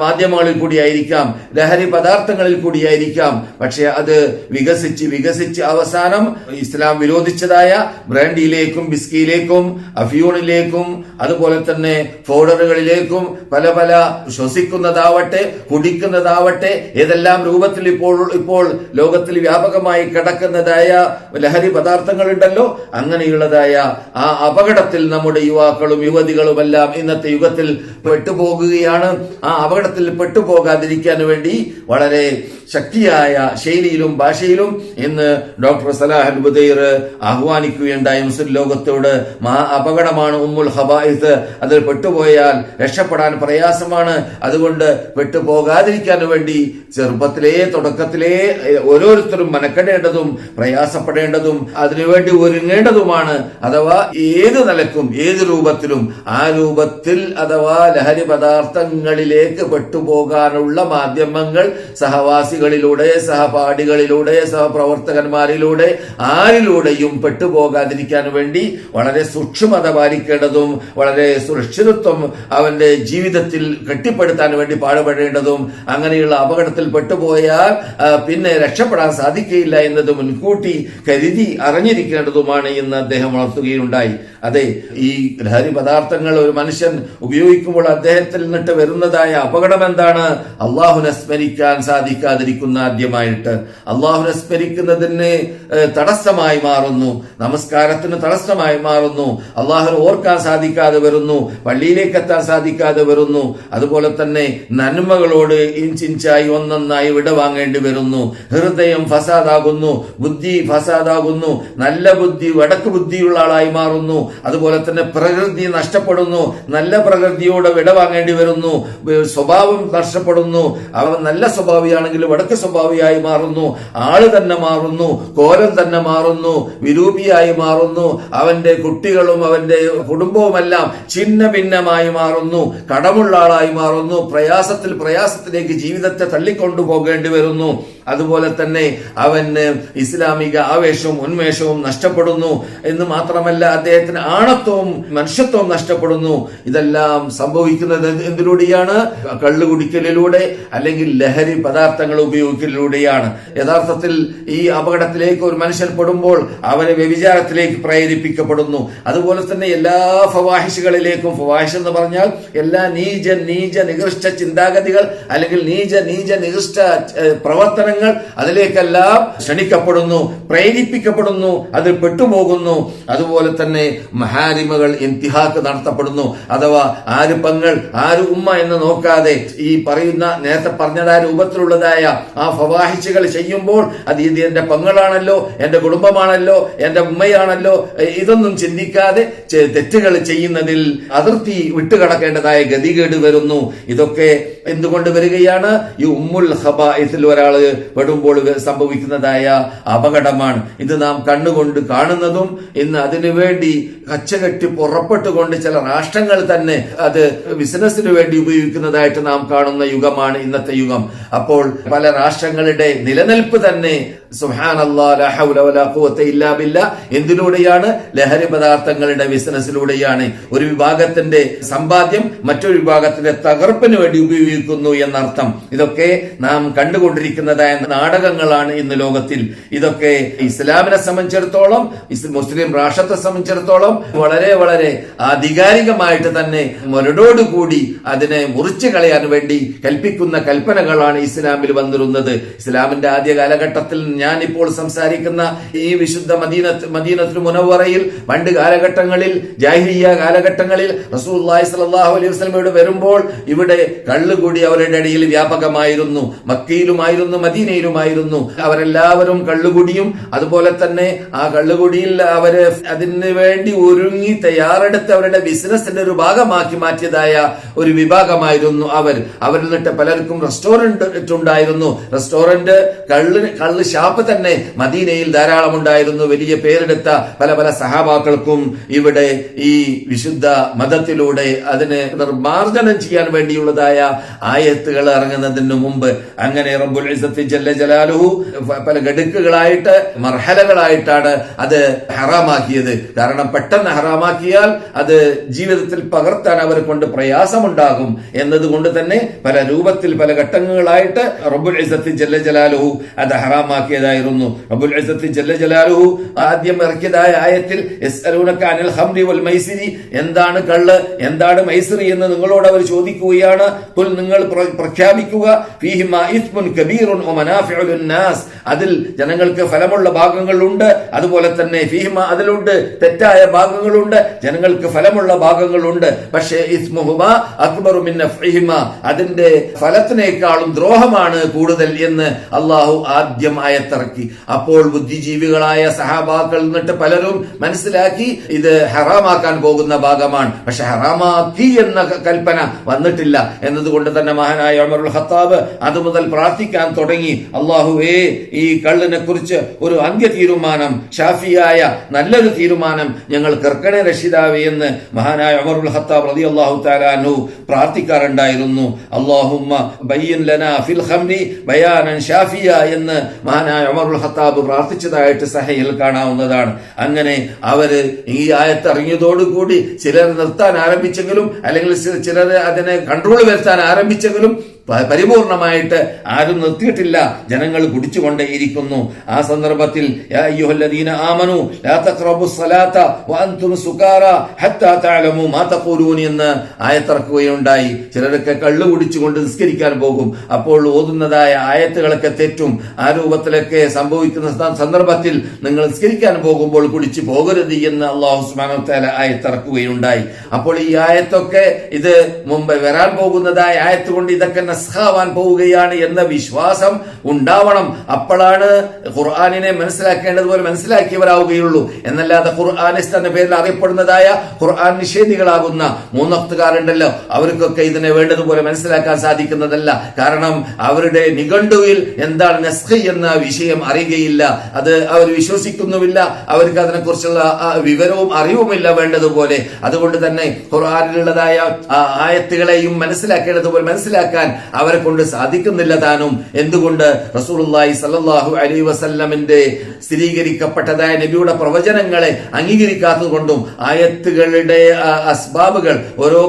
മാധ്യമങ്ങളിൽ കൂടിയായിരിക്കാം, ലഹരി പദാർത്ഥങ്ങളിൽ കൂടിയായിരിക്കാം. പക്ഷെ അത് വികസിച്ച് അവസാനം ഇസ്ലാം വിരോധിച്ചതായ ബ്രാൻഡിയിലേക്കും ബിസ്കിയിലേക്കും അഫ്യൂണിലേക്കും അതുപോലെ തന്നെ പൗഡറുകളിലേക്കും പല ശ്വസിക്കുന്നതാവട്ടെ കുടിക്കുന്നതാവട്ടെ ഏതെല്ലാം രൂപത്തിൽ ഇപ്പോൾ ലോകത്തിൽ വ്യാപകമായി കിടക്കുന്നതായ ലഹരി പദാർത്ഥങ്ങളുണ്ടല്ലോ, അങ്ങനെയുള്ളതായ ആ അപകടത്തിൽ നമ്മുടെ യുവാക്കളും യുവതികളുമെല്ലാം ഇന്നത്തെ യുഗത്തിൽ പെട്ടുപോകുകയാണ്. ആ അപകടത്തിൽ പെട്ടുപോകാതിരിക്കാൻ വേണ്ടി വളരെ ശക്തിയായ ശൈലിയിലും ഭാഷയിലും ഇന്ന് ഡോക്ടർ സലാഹുൽ ബുദൈർ ആഹ്വാനിക്കുകയുണ്ടായി മുസ്ലിം ലോകത്തോട്. അപകടമാണ് ഉമ്മുൽ ഖബായിസ്, അതിൽ പെട്ടുപോയാൽ രക്ഷപ്പെടാൻ പ്രയാസമാണ്. അതുകൊണ്ട് പെട്ടുപോകാതിരിക്കാൻ വേണ്ടി തുടക്കത്തിലേ ഓരോരുത്തരും മനക്കെടേണ്ടതും പ്രയാസപ്പെടേണ്ടതും അതിനുവേണ്ടി ഒരുങ്ങേണ്ടതുമാണ്. അഥവാ ഏത് നിലക്കും ഏത് രൂപത്തിലും ആ രൂപത്തിൽ അഥവാ ലഹരി പദാർത്ഥങ്ങളിലേക്ക് പെട്ടുപോകാനുള്ള മാധ്യമങ്ങൾ സഹവാസികളിലൂടെ സഹപാഠികളിലൂടെ സഹപ്രവർത്തകന്മാരിലൂടെ ആരിലൂടെയും പെട്ടുപോകാതിരിക്കാൻ വേണ്ടി വളരെ സൂക്ഷ്മത പാലിക്കേണ്ടതും വളരെ സുരക്ഷിതത്വം അവന്റെ ജീവിതത്തിൽ കെട്ടിപ്പടുത്താൻ വേണ്ടി പാടുപെടേണ്ടതും അങ്ങനെയുള്ള അപകടത്തിൽ പെട്ടുപോയാൽ പിന്നെ രക്ഷപ്പെടാൻ സാധിക്കുകയില്ല എന്നത് മുൻകൂട്ടി കരുതി അറിഞ്ഞിരിക്കേണ്ടതുമാണ് എന്ന് അദ്ദേഹം വളർത്തുകയുണ്ടായി. അതെ, ഈ ലഹരി പദാർത്ഥങ്ങൾ ഒരു മനുഷ്യൻ ഉപയോഗിക്കുമ്പോൾ അദ്ദേഹത്തിൽ നിന്നിട്ട് വരുന്നതായ അപകടം എന്താണ്? അള്ളാഹുനെ സ്മരിക്കാൻ സാധിക്കാതിരിക്കുന്ന, ആദ്യമായിട്ട് അള്ളാഹുനെ സ്മരിക്കുന്നതിന് തടസ്സമായി മാറുന്നു, നമസ്കാരത്തിന് തടസ്സമായി മാറുന്നു, അള്ളാഹുനെ ഓർക്കാൻ സാധിക്കാതെ വരുന്നു, പള്ളിയിലേക്ക് എത്താൻ സാധിക്കാതെ വരുന്നു. അതുപോലെ തന്നെ നന്മകളോട് ഇഞ്ചിഞ്ചായി ഒന്നൊന്നായി വിടവാങ്ങേണ്ടി വരുന്നു. ഹൃദയം ഫസാദാകുന്നു, ബുദ്ധി ഫസാദാകുന്നു, നല്ല ബുദ്ധി വടക്ക് ബുദ്ധിയുള്ള ആളായി മാറുന്നു. അതുപോലെ തന്നെ പ്രകൃതി നഷ്ടപ്പെടുന്നു, നല്ല പ്രകൃതിയോട് വിടവാങ്ങേണ്ടി വരുന്നു. സ്വഭാവം നഷ്ടപ്പെടുന്നു, അവൻ നല്ല സ്വഭാവിയാണെങ്കിൽ വടക്ക് സ്വഭാവിയായി മാറുന്നു. ആള് തന്നെ മാറുന്നു, കോലം തന്നെ മാറുന്നു, വിരൂപിയായി മാറുന്നു. അവന്റെ കുട്ടികളും അവന്റെ കുടുംബവുമെല്ലാം ഛിന്ന ഭിന്നമായി മാറുന്നു, കടമുള്ള ആളായി മാറുന്നു. പ്രയാസത്തിലേക്ക് ജീവിതത്തെ തള്ളിക്കൊണ്ടു പോകേണ്ടി വരുന്നു. അതുപോലെ തന്നെ അവന് ഇസ്ലാമിക ആവേശവും ഉന്മേഷവും നഷ്ടപ്പെടുന്നു എന്ന് മാത്രമല്ല, അദ്ദേഹത്തിന് ആണത്വവും മനുഷ്യത്വവും നഷ്ടപ്പെടുന്നു. ഇതെല്ലാം സംഭവിക്കുന്നത് എന്തിലൂടെയാണ്? കള്ളുകുടിക്കലിലൂടെ അല്ലെങ്കിൽ ലഹരി പദാർത്ഥങ്ങൾ ഉപയോഗിക്കലിലൂടെയാണ്. യഥാർത്ഥത്തിൽ ഈ അപകടത്തിലേക്ക് ഒരു മനുഷ്യൻ പെടുമ്പോൾ അവനെ വ്യഭിചാരത്തിലേക്ക് പ്രേരിപ്പിക്കപ്പെടുന്നു. അതുപോലെ തന്നെ എല്ലാ ഫവാഹിഷുകളിലേക്കും, ഫവാഹിഷ് എന്ന് പറഞ്ഞാൽ എല്ലാ നീച നികൃഷ്ട ചിന്താഗതികൾ അല്ലെങ്കിൽ നീച നികൃഷ്ട പ്രവർത്തനങ്ങൾ, അതിലേക്കെല്ലാം ക്ഷണിക്കപ്പെടുന്നു, പ്രേരിപ്പിക്കപ്പെടുന്നു, അതിൽ പെട്ടുപോകുന്നു. അതുപോലെ തന്നെ മഹാരിമകൾ ഇന്തിഹാക്ക് നടത്തപ്പെടുന്നു. അഥവാ ആര് പെങ്ങൾ ആര് ഉമ്മ എന്ന് നോക്കാതെ ഈ പറയുന്ന നേരത്തെ പറഞ്ഞതായ രൂപത്തിലുള്ളതായ ആ ഫവാഹിഷുകൾ ചെയ്യുമ്പോൾ അത് ഇത് എന്റെ പെങ്ങളാണല്ലോ, എന്റെ കുടുംബമാണല്ലോ, എന്റെ ഉമ്മയാണല്ലോ, ഇതൊന്നും ചിന്തിക്കാതെ തെറ്റുകൾ ചെയ്യുന്നതിൽ അതിർത്തി വിട്ടുകടക്കേണ്ടതായ ഗതികേട് വരുന്നു. ഇതൊക്കെ എന്തുകൊണ്ട് വരികയാണ്? ഈ ഉമ്മുൽ ഖബാഇസിൽ ഒരാള് പെടുമ്പോൾ സംഭവിക്കുന്നതായ അപകടമാണ്. ഇത് നാം കണ്ണുകൊണ്ട് കാണുന്നതും ഇന്ന് അതിനുവേണ്ടി കച്ചകെട്ടി പുറപ്പെട്ടുകൊണ്ട് ചില രാഷ്ട്രങ്ങൾ തന്നെ അത് ബിസിനസിന് വേണ്ടി ഉപയോഗിക്കുന്നതായിട്ട് നാം കാണുന്ന യുഗമാണ് ഇന്നത്തെ യുഗം. അപ്പോൾ പല രാഷ്ട്രങ്ങളുടെ നിലനിൽപ്പ് തന്നെ സുബ്ഹാനല്ലാഹ് ലാ ഹൗല വലാ ഖുവത ഇല്ലാ ബില്ലാഹ് എന്തിലൂടെയാണ്? ലഹരി പദാർത്ഥങ്ങളുടെ ബിസിനസ്സിലൂടെയാണ്. ഒരു വിഭാഗത്തിന്റെ സമ്പാദ്യം മറ്റൊരു വിഭാഗത്തിന്റെ തകർപ്പിന് വേണ്ടി ഉപയോഗിക്കുന്നു എന്നർത്ഥം. ഇതൊക്കെ നാം കണ്ടുകൊണ്ടിരിക്കുന്നതായ നാടകങ്ങളാണ് ഇന്ന് ലോകത്തിൽ. ഇതൊക്കെ ഇസ്ലാമിനെ സംബന്ധിച്ചിടത്തോളം, മുസ്ലിം രാഷ്ട്രത്തെ സംബന്ധിച്ചിടത്തോളം വളരെ വളരെ ആധികാരികമായിട്ട് തന്നെ മുരടോടുകൂടി അതിനെ മുറിച്ചു കളയാൻ വേണ്ടി കൽപ്പിക്കുന്ന കൽപ്പനകളാണ് ഇസ്ലാമിൽ വന്നിരുന്നത്. ഇസ്ലാമിന്റെ ആദ്യ കാലഘട്ടത്തിൽ ഞാനിപ്പോൾ സംസാരിക്കുന്ന ഈ വിശുദ്ധ മദീനത്തുൽ മുനവ്വറയിൽ പണ്ട് കാലഘട്ടങ്ങളിൽ, ജാഹിലിയ്യ കാലഘട്ടങ്ങളിൽ റസൂലുള്ളാഹി സ്വല്ലല്ലാഹു അലൈഹി വസല്ലമയോട് വരുമ്പോൾ ഇവിടെ കള്ളുകൂടി അവരുടെ ഇടയിൽ വ്യാപകമായിരുന്നു. മക്കയിലുമായിരുന്നു, മദീനയിലുമായിരുന്നു. അവരെല്ലാവരും കള്ളുകുടിയും അതുപോലെ തന്നെ ആ കള്ളുകുടിയിൽ അവര് അതിന് വേണ്ടി ഒരുങ്ങി തയ്യാറെടുത്ത് അവരുടെ ബിസിനസിന്റെ ഒരു ഭാഗമാക്കി മാറ്റിയതായ ഒരു വിഭാഗമായിരുന്നു അവരിൽ നിന്നിട്ട് പലർക്കും റെസ്റ്റോറന്റ് ഉണ്ടായിരുന്നു. റെസ്റ്റോറന്റ്, കള്ള് ഷാപ്പ് തന്നെ മദീനയിൽ ധാരാളം ഉണ്ടായിരുന്നു. വലിയ പേരെടുത്ത പല പല സഹാബാക്കൾക്കും ഇവിടെ ഈ വിശുദ്ധ മതത്തിലൂടെ അതിനെ നിർമാർജനം ചെയ്യാൻ വേണ്ടിയുള്ളതായ ആയത്തുകൾ ഇറങ്ങുന്നതിന് മുമ്പ് അങ്ങനെ റബ്ബുൽ ഇസ്സത്തി ജല്ല ജലാലുഹു പല ഗഡുക്കുകളായിട്ട്, മർഹലകളായിട്ടാണ് അത് ഹറാമാക്കിയത്. കാരണം പെട്ടെന്ന് ഹറാമാക്കിയാൽ അത് ജീവിതത്തിൽ പകർത്താൻ അവരെ കൊണ്ട് പ്രയാസമുണ്ടാകും എന്നതുകൊണ്ട് തന്നെ പല രൂപത്തിൽ പല ഘട്ടങ്ങളായിട്ട് റബ്ബുൽ ഇസ്സത്തി ജല്ല ജലാലുഹു അത് ഹറാമാക്കിയതായിരുന്നു. റബ്ബുൽ ഇസ്സത്തി ജല്ല ജലാലുഹു ആദ്യം ഇറക്കിയതായ ആയത്തിൽ യസ്അലൂനക അനിൽ ഖംറി വൽ മൈസിരി, എന്താണ് കള്ള്, എന്താണ് മൈസിറി എന്ന് നിങ്ങളോട് അവർ ചോദിക്കുകയാണ്. ഖുൽ, നിങ്ങൾ പ്രഖ്യാപിക്കുക, ഫീഹിമാ ഇസ്മുൻ കബീറുൻ വമനാഫിഉ ലിന്നാസ്, അതിൽ ജനങ്ങൾക്ക് ഫലമുള്ള ഭാഗങ്ങളുണ്ട്, അതുപോലെ തന്നെ ഫീഹിമാ, അതിലുണ്ട് തെറ്റായ ഭാഗങ്ങളുണ്ട്, ജനങ്ങൾക്ക് ഫലമുള്ള ഭാഗങ്ങളുണ്ട്. പക്ഷേ ഇസ്മുഹുമാ അക്ബറു മിൻ നഫ്ഇഹിമാ, അതിന്റെ ഫലത്തിനേക്കാളും ദ്രോഹമാണ് കൂടുതൽ എന്ന് അള്ളാഹു ആദ്യം ആയത്തിറക്കി. അപ്പോൾ ബുദ്ധിജീവികളായ സഹാബാക്കൾ നിന്നിട്ട് പലരും മനസ്സിലാക്കി ഇത് ഹറാമാക്കാൻ പോകുന്ന ഭാഗമാണ്. പക്ഷെ ഹറാമാക്കി എന്ന കൽപ്പന വന്നിട്ടില്ല എന്നതുകൊണ്ട് തന്നെ മഹാനായ ഉമറുൽ ഖത്താബ് അതുമുതൽ പ്രാർത്ഥിക്കാൻ തുടങ്ങി, അള്ളാഹുവേ, ഈ കള്ളിനെ കുറിച്ച് ഒരു അന്ത്യ തീരുമാനം, ഷാഫിയായ നല്ലൊരു തീരുമാനം ഞങ്ങൾ കർക്കണേ രക്ഷിതാവേ എന്ന് മഹാനായ ഉമറുൽ ഖത്താബ് റളിയല്ലാഹു തആല അൻഹു പ്രാർത്ഥിക്കാറുണ്ടായിരുന്നു. അല്ലാഹുമ്മ ബയ്യിൻ ലനാ ഫിൽ ഖംരി ബയാനൻ ഷാഫിയ എന്ന് മഹാനായ ഉമറുൽ ഖത്താബ് പ്രാർത്ഥിച്ചതായിട്ട് സഹീഹിൽ കാണാവുന്നതാണ്. അങ്ങനെ അവര് ഈ ആയത്ത് അറിഞ്ഞതോടുകൂടി ചിലർ നിർത്താൻ ആരംഭിച്ചെങ്കിലും അല്ലെങ്കിൽ ചിലർ അതിനെ കൺട്രോൾ വരുത്താൻ ആരംഭിച്ചെങ്കിലും പരിപൂർണമായിട്ട് ആരും നിർത്തിയിട്ടില്ല. ജനങ്ങൾ കുടിച്ചുകൊണ്ടേയിരിക്കുന്നു. ആ സന്ദർഭത്തിൽ യാ അയ്യുഹല്ലദീന ആമനു ലാ തഖറബുസ് സ്വലാത്ത വഅൻതും സുകാരാ ഹത്താ തഅലമു മാ തഖൂലൂൻ എന്ന് ആയത്തിറക്കുകയുണ്ടായി. ചിലരൊക്കെ കള്ളു കുടിച്ചുകൊണ്ട് നിസ്കരിക്കാൻ പോകും. അപ്പോൾ ഓതുന്നതായ ആയത്തുകളൊക്കെ തെറ്റും. ആ രൂപത്തിലൊക്കെ സംഭവിക്കുന്ന സന്ദർഭത്തിൽ നിങ്ങൾ നിസ്കരിക്കാൻ പോകുമ്പോൾ കുടിച്ചു പോകരുത് എന്ന് അല്ലാഹു സുബ്ഹാനഹു വ തആല ആയത്തിറക്കുകയുണ്ടായി. അപ്പോൾ ഈ ആയത്തൊക്കെ ഇത് മുമ്പ് വരാൻ പോകുന്നതായ ആയത്ത് കൊണ്ട് ഇതൊക്കെ നസ്ഖാവാൻ പോവുകയാണ് എന്ന വിശ്വാസം ഉണ്ടാവണം. അപ്പോഴാണ് ഖുർആനിനെ മനസ്സിലാക്കേണ്ടതുപോലെ മനസ്സിലാക്കിയവരാവുകയുള്ളൂ. എന്നല്ലാതെ ഖുർആനിസ്റ്റ് എന്ന പേരിൽ അറിയപ്പെടുന്നതായ ഖുർആൻ നിഷേധികളാകുന്ന മൂന്നൊക്തുകാരുണ്ടല്ലോ, അവർക്കൊക്കെ ഇതിനെ വേണ്ടതുപോലെ മനസ്സിലാക്കാൻ സാധിക്കുന്നതല്ല. കാരണം അവരുടെ നിഘണ്ടുവിൽ എന്താണ് നസ്ഖ് എന്ന വിഷയം അറിയുകയില്ല, അത് അവർ വിശ്വസിക്കുന്നുമില്ല, അവർക്ക് അതിനെക്കുറിച്ചുള്ള വിവരവും അറിവുമില്ല വേണ്ടതുപോലെ. അതുകൊണ്ട് തന്നെ ഖുർആനിലുള്ളതായ ആയത്തുകളെയും മനസ്സിലാക്കേണ്ടതുപോലെ മനസ്സിലാക്കാൻ അവരെ കൊണ്ട് സാധിക്കുന്നില്ല താനും. എന്തുകൊണ്ട്? റസൂലുള്ളാഹി സ്വല്ലല്ലാഹു അലൈഹി വസല്ലമിന്റെ സ്ഥിരീകരിക്കപ്പെട്ടതായ നബിയുടെ പ്രവചനങ്ങളെ അംഗീകരിക്കാത്തതുകൊണ്ടും ആയത്തുകളുടെ അസ്ബാബുകൾ, ഓരോ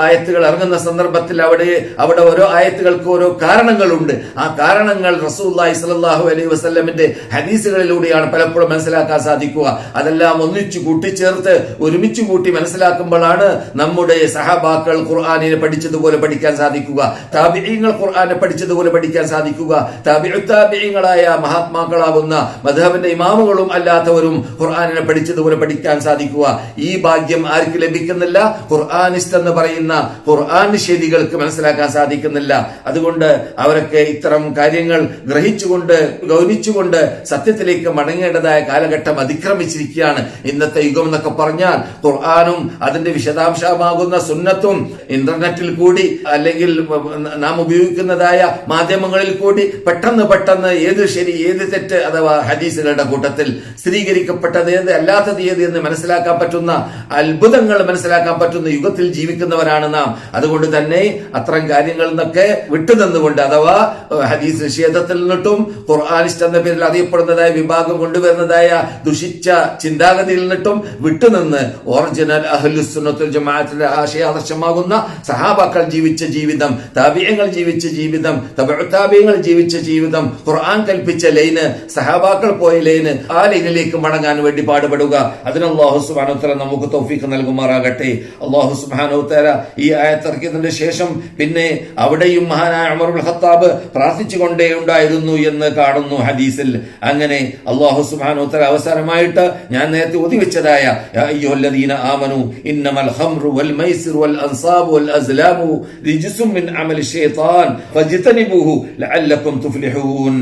ആയത്തുകൾ ഇറങ്ങുന്ന സന്ദർഭത്തിൽ അവിടെ ഓരോ ആയത്തുകൾക്ക് ഓരോ കാരണങ്ങളുണ്ട്. ആ കാരണങ്ങൾ റസൂലുള്ളാഹി സ്വല്ലല്ലാഹു അലൈഹി വസല്ലമിന്റെ ഹദീസുകളിലൂടെയാണ് പലപ്പോഴും മനസ്സിലാക്കാൻ സാധിക്കുക. അതെല്ലാം ഒന്നിച്ചു കൂട്ടിച്ചേർത്ത് ഒരുമിച്ച് കൂട്ടി മനസ്സിലാക്കുമ്പോഴാണ് നമ്മുടെ സഹാബാക്കൾ ഖുർആനിനെ പഠിച്ചതുപോലെ പഠിക്കാൻ സാധിക്കുക, താബിഈങ്ങൾ ഖുർആനെ പഠിച്ചതുപോലെ പഠിക്കാൻ സാധിക്കുക. താബിഈങ്ങളായ മഹാത്മാക്കളാകുന്ന മദ്ഹബിന്റെ ഇമാമുകളും അല്ലാത്തവരും ഖുർആനിനെ പഠിച്ചതുപോലെ പഠിക്കാൻ സാധിക്കുക. ഈ ഭാഗ്യം ആർക്ക് ലഭിക്കുന്നില്ല? ഖുർആനിസ്റ്റ് എന്ന് പറയുന്ന ഖുർആൻ നിഷേധികൾക്ക് മനസ്സിലാക്കാൻ സാധിക്കുന്നില്ല. അതുകൊണ്ട് അവരൊക്കെ ഇത്തരം കാര്യങ്ങൾ ഗ്രഹിച്ചുകൊണ്ട് ഗൗനിച്ചുകൊണ്ട് സത്യത്തിലേക്ക് മടങ്ങേണ്ടതായ കാലഘട്ടം അതിക്രമിച്ചിരിക്കുകയാണ്. ഇന്നത്തെ യുഗം എന്നൊക്കെ പറഞ്ഞാൽ ഖുർആനും അതിന്റെ വിശദാംശമാകുന്ന സുന്നത്തും ഇന്റർനെറ്റിൽ കൂടി അല്ലെങ്കിൽ നാം ഉപയോഗിക്കുന്നതായ മാധ്യമങ്ങളിൽ കൂടി പെട്ടെന്ന് ഏത് ശരി ഏത് തെറ്റ് അഥവാ ഹദീസുകളുടെ കൂട്ടത്തിൽ സ്ഥിരീകരിക്കപ്പെട്ടത് ഏത് അല്ലാത്തത് ഏത് എന്ന് മനസ്സിലാക്കാൻ പറ്റുന്ന, അത്ഭുതങ്ങൾ മനസ്സിലാക്കാൻ പറ്റുന്ന യുഗത്തിൽ ജീവിക്കുന്നവരാണ് നാം. അതുകൊണ്ട് തന്നെ അത്തരം കാര്യങ്ങളിൽ നിന്നൊക്കെ വിട്ടുനിന്നുകൊണ്ട് അഥവാ ഹദീസ് നിഷേധത്തിൽ നിന്നിട്ടും ഖുർആനിസ്റ്റ് എന്ന പേരിൽ അറിയപ്പെടുന്നതായ വിഭാഗം കൊണ്ടുവരുന്നതായ ദുഷിച്ച ചിന്താഗതിയിൽ നിന്നിട്ടും വിട്ടുനിന്ന് ഒറിജിനൽ അഹ്ലുസ് സുന്നത്തുൽ ജമാഅത്തിന്റെ ആശയാദർശമാകുന്ന സഹാബാക്കൾ ജീവിച്ച ജീവിതം, താബിഈങ്ങൾ ജീവിച്ച ജീവിതം, തബഉ താബിഈങ്ങൾ ജീവിച്ച ജീവിതം, ഖുർആൻ കൽപ്പിച്ച ലൈന്, സഹാബാക്കൾ പോയ ലൈന്, ആ ലൈനിലേക്ക് മടങ്ങാൻ വേണ്ടി പാടുപെടുക. അതിന് അല്ലാഹു സുബ്ഹാനഹു വ തആല നമുക്ക് തൗഫീഖ് നൽകുമാറാകട്ടെ. അല്ലാഹു സുബ്ഹാനഹു വ തആല ഈ ആയത്ത് ഇറക്കിയതിന്റെ ശേഷം പിന്നെ അവിടെയും മഹാനായ ഉമർ ഇബ്നുൽ ഖത്താബ് പ്രാർത്ഥിച്ചുകൊണ്ടേ ഉണ്ടായിരുന്നു എന്ന് കാണുന്നു ഹദീസിൽ. അങ്ങനെ അല്ലാഹു സുബ്ഹാനഹു വ തആല അവസാനമായിട്ട് ഞാൻ നേരത്തെ ഓതിവെച്ചതായ യാ അയ്യുഹല്ലദീന ആമനു ഇന്നമൽ ഖംറു വൽ മൈസിറു വൽ അൻസാബു വൽ അസ്ലാമു റിജ്സും മിൻ അമലി ശൈത്താൻ ഫജ്തനിബൂഹു ലഅല്ലകും തുഫ്ലിഹൂൻ.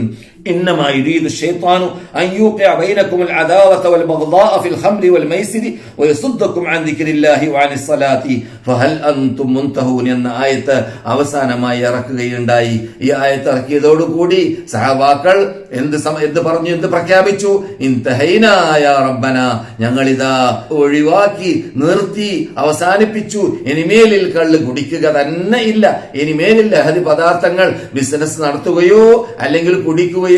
إنما يريد الشيطان أن يوقع بينكم العداوة والبغضاء في الخمر والميسر ويصدكم عن ذكر الله وعن الصلاة فهل أنتم منتهون എന്ന ആയത്ത് അവസാനമായി ഇറക്കുകയുണ്ടായി. ഈ ആയത്ത് ഇറക്കിയതോടുകൂടി സഹാബാക്കൾ എന്ത് പറഞ്ഞു, എന്ത് പ്രഖ്യാപിച്ചു? ഇൻതഹൈനാ യാ റബ്ബന, ഞങ്ങളിതാ ഒഴിവാക്കി, നിർത്തി, അവസാനിപ്പിച്ചു. ഇനിമേലിൽ കള്ള് കുടിക്കുക തന്നെ ഇല്ല, ഇനിമേലിൽ ലഹരി പദാർത്ഥങ്ങൾ ബിസിനസ് നടത്തുകയോ അല്ലെങ്കിൽ കുടിക്കുകയോ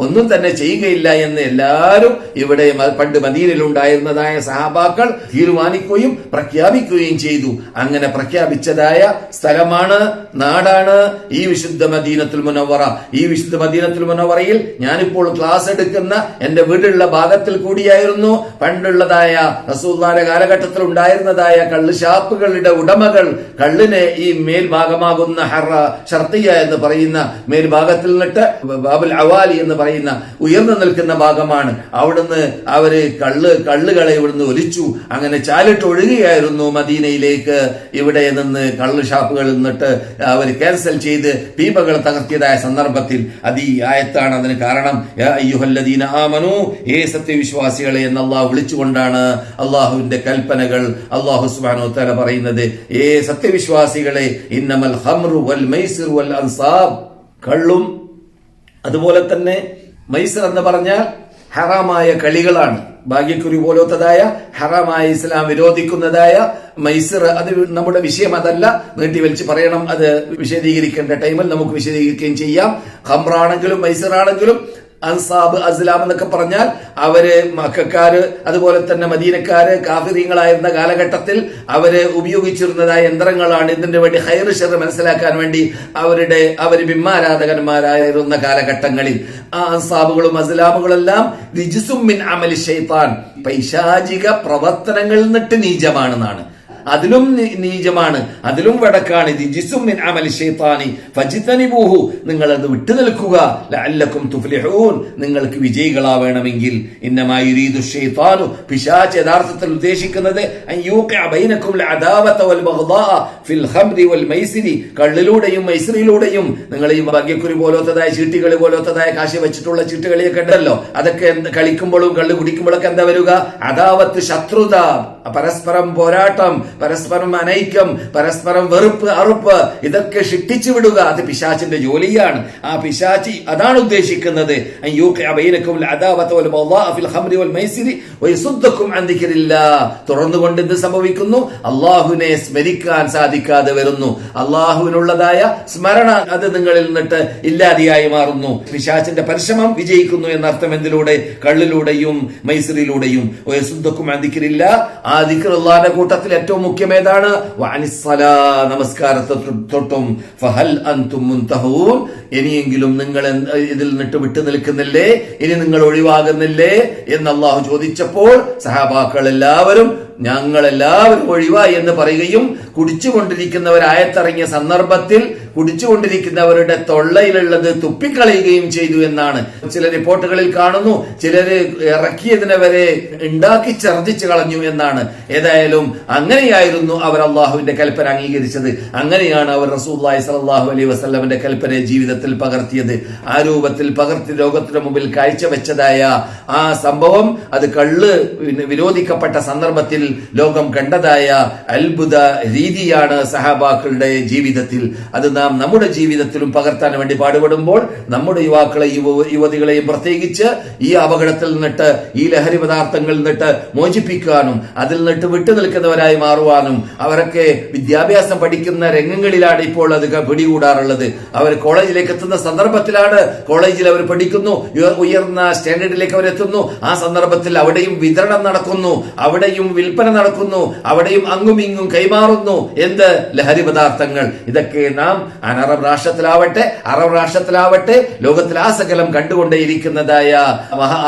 ഒന്നും തന്നെ ചെയ്യുകയില്ല എന്ന് എല്ലാവരും ഇവിടെ പണ്ട് മദീനയിൽ ഉണ്ടായിരുന്നതായ സഹാബാക്കൾ തീരുമാനിക്കുകയും പ്രഖ്യാപിക്കുകയും ചെയ്തു. അങ്ങനെ പ്രഖ്യാപിച്ചതായ സ്ഥലമാണ്, നാടാണ് ഈ വിശുദ്ധ മദീനത്തുൽ മുനവ്വറ. ഈ വിശുദ്ധ മദീനത്തുൽ മുനവ്വറയിൽ ഞാനിപ്പോൾ ക്ലാസ് എടുക്കുന്ന എന്റെ വീടുള്ള ഭാഗത്തിൽ കൂടിയായിരുന്നു പണ്ടുള്ളതായ റസൂലുള്ളാഹിയുടെ കാലഘട്ടത്തിൽ ഉണ്ടായിരുന്നതായ കള്ള് ഷാപ്പുകളുടെ ഉടമകൾ കള്ളിനെ ഈ മേൽഭാഗമാകുന്ന ഷർത്തിയ എന്ന് പറയുന്ന മേൽഭാഗത്തിൽ നിന്നിട്ട് ബാബുൽ അവാലി എന്ന് പറയുന്ന ഉയർന്നു നിൽക്കുന്ന ഭാഗമാണ്. അവിടുന്ന് അവര് കള്ളുകളെ ഇവിടുന്ന് ഒലിച്ചു. അങ്ങനെ ചാലിട്ട് ഒഴുകുകയായിരുന്നു മദീനയിലേക്ക്. ഇവിടെ നിന്ന് കള്ള് ഷാപ്പുകളിൽ നിന്നിട്ട് അവർ ക്യാൻസൽ ചെയ്ത് പീപകൾ തകർത്തിയതായ സന്ദർഭത്തിൽ അത് ഈ ആയത്താണ് അതിന് കാരണം. യാ അയ്യുഹല്ലദീന ആമനു, ഏ സത്യവിശ്വാസികളെ എന്ന് അള്ളാഹു വിളിച്ചുകൊണ്ടാണ് അള്ളാഹുവിന്റെ കൽപ്പനകൾ അള്ളാഹു സുബ്ഹാനഹു വ തആല പറയുന്നത്. ഏ സത്യവിശ്വാസികളെ, ഇന്നമൽ ഖംറു വൽ മൈസിറു വൽ അൻസാബ്, കള്ളും അതുപോലെ തന്നെ മൈസർ എന്ന് പറഞ്ഞാൽ ഹറാമായ കളികളാണ്. ഭാഗ്യക്കുറി പോലത്തതായ ഹറാമായ ഇസ്ലാം വിരോധിക്കുന്നതായ മൈസർ, അത് നമ്മുടെ വിഷയം അതല്ല, നീട്ടി വലിച്ച് പറയണം. അത് വിശദീകരിക്കേണ്ട ടൈമിൽ നമുക്ക് വിശദീകരിക്കുകയും ചെയ്യാം. ഖംറാണെങ്കിലും മൈസറാണെങ്കിലും അൻസാബ് അസ്ലാം എന്നൊക്കെ പറഞ്ഞാൽ അവര് മക്കക്കാര് അതുപോലെ തന്നെ മദീനക്കാര് കാഫിറീങ്ങളായിരുന്ന കാലഘട്ടത്തിൽ അവര് ഉപയോഗിച്ചിരുന്നതായ യന്ത്രങ്ങളാണ് ഇതിന്റെ വേണ്ടി ഖൈർ ശർ മനസ്സിലാക്കാൻ വേണ്ടി അവര് ബിംബാരാധകന്മാരായിരുന്ന കാലഘട്ടങ്ങളിൽ ആ അൻസാബുകളും അസ്ലാമുകളെല്ലാം റിജ്സും മിൻ അമലി ശൈത്താൻ, പൈശാചിക പ്രവർത്തനങ്ങളിൽ നിന്നിട്ട് നീചമാണെന്നാണ്. അതിലും നീചമാണ്, അതിലും വടക്കാണ്. റിജ്സും മിൻ അമലി ശൈത്താനി ഫജ്തനിബൂഹു, നിങ്ങൾ അത് വിട്ടു നിൽക്കുക. ലഅല്ലക്കും തുഫ്ലിഹൂൻ, നിങ്ങൾക്ക് വിജയികളാവണമെങ്കിൽ. ഇന്നമാ യുരീദു ശൈത്താനു, പിശാച് യഥാർത്ഥത്തിൽ ഉദ്ദേശിക്കുന്നത് അൻ യൂഖിഅ ബൈനക്കും അൽഅദാവത വൽ ബഗ്ദാഅ ഫിൽ ഖംറി വൽ മൈസിരി, കള്ളിലൂടെയും മൈസറിലൂടെയും. നിങ്ങൾ ഈ ഭാഗ്യക്കുറി പോലത്തതായ ചീട്ടുകളി പോലത്തതായ കാശി വെച്ചിട്ടുള്ള ചീട്ടുകളിയൊക്കെ ഉണ്ടല്ലോ, അതൊക്കെ കളിക്കുമ്പോഴും കള്ള് കുടിക്കുമ്പോഴൊക്കെ എന്താ വരിക? അദാവത്ത്, ശത്രുത, പരസ്പരം പോരാട്ടം, പരസ്പരം അനൈക്യം, പരസ്പരം വെറുപ്പ്, അറുപ്പ്, ഇതൊക്കെ ശിക്ഷിച്ചു വിടുക. അത് പിശാചിന്റെ ജോലിയാണ്. ആ പിശാചി അതാണ് ഉദ്ദേശിക്കുന്നത്. തുടർന്നുകൊണ്ട് എന്ത് സംഭവിക്കുന്നു? അള്ളാഹുവിനെ സ്മരിക്കാൻ സാധിക്കാതെ വരുന്നു. അള്ളാഹുവിനുള്ളതായ സ്മരണ അത് നിങ്ങളിൽ നിന്നിട്ട് ഇല്ലാതെയായി മാറുന്നു. പിശാചിന്റെ പരിശ്രമം വിജയിക്കുന്നു എന്നർത്ഥം. എന്തിലൂടെ? കള്ളിലൂടെയും മൈസറിലൂടെയും. ആ ദിക്ർ അല്ലാഹുവിന്റെ കൂട്ടത്തിൽ ഏറ്റവും മുഖ്യമേതാണ്? വഅനിസ്സലാ, നമസ്കാരത്തെ തൊട്ടും. ഫഹൽ അൻതും മുൻതഹൂൻ, ഇനിയെങ്കിലും നിങ്ങൾ ഇതിൽ നിന്നിട്ട് വിട്ടു നിൽക്കുന്നില്ലേ? ഇനി നിങ്ങൾ ഒഴിവാകുന്നില്ലേ എന്ന് അല്ലാഹു ചോദിച്ചപ്പോൾ സഹാബാക്കൾ എല്ലാവരും ഞങ്ങളെല്ലാവരും ഒഴിവായി എന്ന് പറയുകയും കുടിച്ചുകൊണ്ടിരിക്കുന്നവരായത്തിറങ്ങിയ സന്ദർഭത്തിൽ കുടിച്ചുകൊണ്ടിരിക്കുന്നവരുടെ തൊള്ളയിലുള്ളത് തുപ്പിക്കളയുകയും ചെയ്തു എന്നാണ് ചില റിപ്പോർട്ടുകളിൽ കാണുന്നു. ചിലര് ഇറക്കിയതിനെ വരെ ഉണ്ടാക്കി ഛർദ്ദിച്ചു കളഞ്ഞു എന്നാണ്. ഏതായാലും അങ്ങനെയായിരുന്നു അവർ അള്ളാഹുവിന്റെ കൽപ്പന അംഗീകരിച്ചത്. അങ്ങനെയാണ് അവർ റസൂലുള്ളാഹി സ്വല്ലല്ലാഹു അലൈഹി വസല്ലമയുടെ കൽപ്പനയെ ജീവിതത്തിൽ പകർത്തിയത്. ആ രൂപത്തിൽ പകർത്തി ലോകത്തിന് മുമ്പിൽ കാഴ്ചവെച്ചതായ ആ സംഭവം, അത് കള്ള് വിരോധിക്കപ്പെട്ട സന്ദർഭത്തിൽ ലോകം കണ്ടതായ അത്ഭുത രീതിയാണ് സഹാബാക്കളുടെ ജീവിതത്തിൽ. അത് നാം നമ്മുടെ ജീവിതത്തിലും പകർത്താൻ വേണ്ടി പാടുപെടുമ്പോൾ നമ്മുടെ യുവാക്കളെയും യുവതികളെയും പ്രത്യേകിച്ച് ഈ അപകടത്തിൽ നിന്നിട്ട്, ഈ ലഹരി പദാർത്ഥങ്ങളിൽ നിന്നിട്ട് മോചിപ്പിക്കാനും അതിൽ നിന്നിട്ട് വിട്ടുനിൽക്കുന്നവരായി മാറുവാനും, അവരൊക്കെ വിദ്യാഭ്യാസം പഠിക്കുന്ന രംഗങ്ങളിലാണ് ഇപ്പോൾ അത് പിടികൂടാറുള്ളത്. അവർ കോളേജിലേക്ക് എത്തുന്ന സന്ദർഭത്തിലാണ്, കോളേജിൽ അവർ പഠിക്കുന്നു, ഉയർന്ന സ്റ്റാൻഡേർഡിലേക്ക് അവരെത്തുന്നു. ആ സന്ദർഭത്തിൽ അവിടെയും വിതരണം നടക്കുന്നു, അവിടെയും വിൽപ്പന നടക്കുന്നു, അവിടെയും അങ്ങും ഇങ്ങും കൈമാറുന്നു. എന്ത്? ലഹരി പദാർത്ഥങ്ങൾ. ഇതൊക്കെ നാം അറബ് രാഷ്ട്രത്തിലാവട്ടെ ലോകത്തിലാസകലം കണ്ടുകൊണ്ടേയിരിക്കുന്നതായ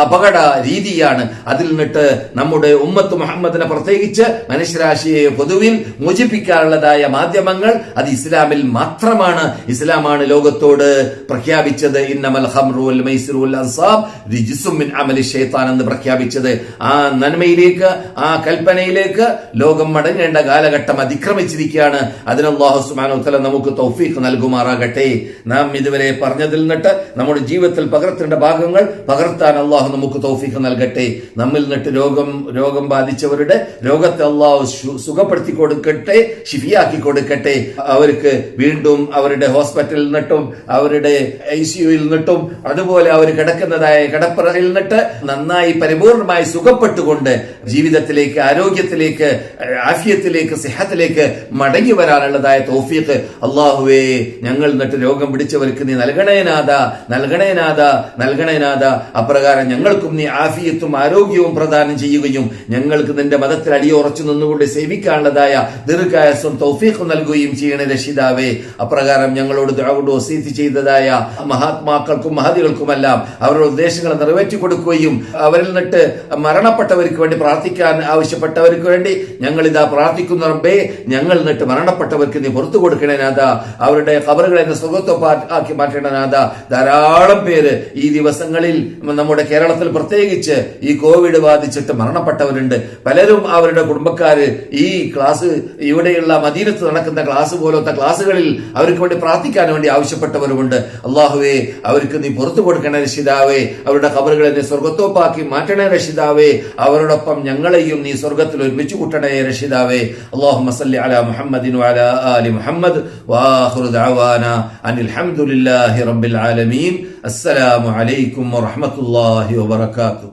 അപകട രീതിയാണ്. അതിൽ നിന്നിട്ട് നമ്മുടെ ഉമ്മത്ത് മുഹമ്മദിനെ പ്രത്യേകിച്ച് മനുഷ്യരാശിയെ പൊതുവിൽ മോചിപ്പിക്കാനുള്ളതായ മാധ്യമങ്ങൾ അത് ഇസ്ലാമിൽ മാത്രമാണ്. ഇസ്ലാമാണ് ലോകത്തോട് പ്രഖ്യാപിച്ചത് ഇന്നമൽ ഖംറു വൽ മൈസിറു വൽ അൻസാബ് റിജ്സും മിൻ അമലി ശൈത്താൻ എന്ന് പ്രഖ്യാപിച്ചത്. ആ നന്മയിലേക്ക്, ആ കൽപ്പനയിലേക്ക് ലോകം മടങ്ങേണ്ട കാലഘട്ടം അതിക്രമിച്ചിരിക്കുകയാണ്. അതിന് അല്ലാഹു സുബ്ഹാനഹു വ തആല നമുക്ക് തൗഫീഖ് നൽകുമാറാകട്ടെ. നാം ഇതുവരെ പറഞ്ഞതിൽ നിന്നിട്ട് നമ്മുടെ ജീവിതത്തിൽ പകർത്തേണ്ട ഭാഗങ്ങൾ പകർത്താൻ അല്ലാഹു നമുക്ക് തൗഫീഖ് നൽകട്ടെ. നമ്മിൽ നിന്നിട്ട് രോഗം ബാധിച്ചവരുടെ രോഗത്തെ അല്ലാഹു സുഖപ്പെടുത്തി കൊടുക്കട്ടെ, ശിഫിയാക്കി കൊടുക്കട്ടെ. അവർക്ക് വീണ്ടും അവരുടെ ഹോസ്പിറ്റലിൽ നിന്നിട്ടും അവരുടെ ICUയിൽ നിന്നിട്ടും അതുപോലെ അവർ കിടക്കുന്നതായ കിടപ്പറയിൽ നിന്നിട്ട് നന്നായി പരിപൂർണമായി സുഖപ്പെട്ടുകൊണ്ട് ജീവിതത്തിലേക്ക്, ആരോഗ്യത്തിലേക്ക്, ആഫിയത്തിലേക്ക്, സിഹത്തിലേക്ക് മടങ്ങി വരാനുള്ളതായ തൗഫീഖ് അല്ലാഹുവേ ഞങ്ങൾ നിന്നിട്ട് രോഗം പിടിച്ചവർക്ക് നീ നൽകണേനാഥ. അപ്രകാരം ഞങ്ങൾക്കും നീ ആഫിയത്തും ആരോഗ്യവും പ്രദാനം ചെയ്യുകയും ഞങ്ങൾക്ക് നിന്റെ മതത്തിൽ അടിയുറച്ചു നിന്നുകൊണ്ട് സേവിക്കാനുള്ളതായ ദീർഘായുസ്സും തൗഫീഖും നൽകുകയും ചെയ്യണേ രക്ഷിതാവേ. അപ്രകാരം ഞങ്ങളോട് ദുആ കൊണ്ട് വസീയത്ത് ചെയ്തതായ മഹാത്മാക്കൾക്കും മഹദികൾക്കുമെല്ലാം അവരുടെ ഉദ്ദേശങ്ങൾ നിറവേറ്റി കൊടുക്കുകയും അവരിൽ നിന്നിട്ട് മരണപ്പെട്ടവർക്ക് വേണ്ടി പ്രാർത്ഥിക്കാൻ ആവശ്യപ്പെട്ടവർക്ക് വേണ്ടി ഞങ്ങൾ ഇതാ പ്രാർത്ഥിക്കുന്ന റബ്ബേ, ഞങ്ങൾ നിന്നിട്ട് മരണപ്പെട്ടവർക്ക് നീ പുറത്തു കൊടുക്കണേ നാഥ. അവരുടെ ഖബറുകളെ സ്വർഗ്ഗത്തോപ്പാക്കി മാറ്റണേ നാഥ. ധാരാളം പേര് ഈ ദിവസങ്ങളിൽ നമ്മുടെ കേരളത്തിൽ പ്രത്യേകിച്ച് ഈ കോവിഡ് ബാധിച്ചിട്ട് മരണപ്പെട്ടവരുണ്ട്. പലരും അവരുടെ കുടുംബക്കാര് ഈ ക്ലാസ്, ഇവിടെയുള്ള മദീനത്ത് നടക്കുന്ന ക്ലാസ് പോലത്തെ ക്ലാസ്സുകളിൽ അവർക്ക് വേണ്ടി പ്രാർത്ഥിക്കാൻ വേണ്ടി ആവശ്യപ്പെട്ടവരുമുണ്ട്. അള്ളാഹുവേ, അവർക്ക് നീ പുറത്തു കൊടുക്കണേ രക്ഷിതാവേ. അവരുടെ ഖബറുകളെ നീ സ്വർഗ്ഗത്തോപ്പാക്കി മാറ്റണേ രക്ഷിതാവേ. അവരോടൊപ്പം ഞങ്ങളെയും നീ സ്വർഗ്ഗത്തിൽ ഒരുമിച്ച് കൂട്ടണേ രക്ഷിതാവേ. അല്ലാഹുമ്മ സല്ലി അലാ മുഹമ്മദിൻ വഅലാ ആലി മുഹമ്മദ് വആഖിറു ദഅവാനാ അനിൽ ഹംദുലില്ലാഹി റബ്ബിൽ ആലമീൻ. അസ്സലാമു അലൈക്കും വറഹ്മത്തുള്ളാഹി വബറകാതുഹു.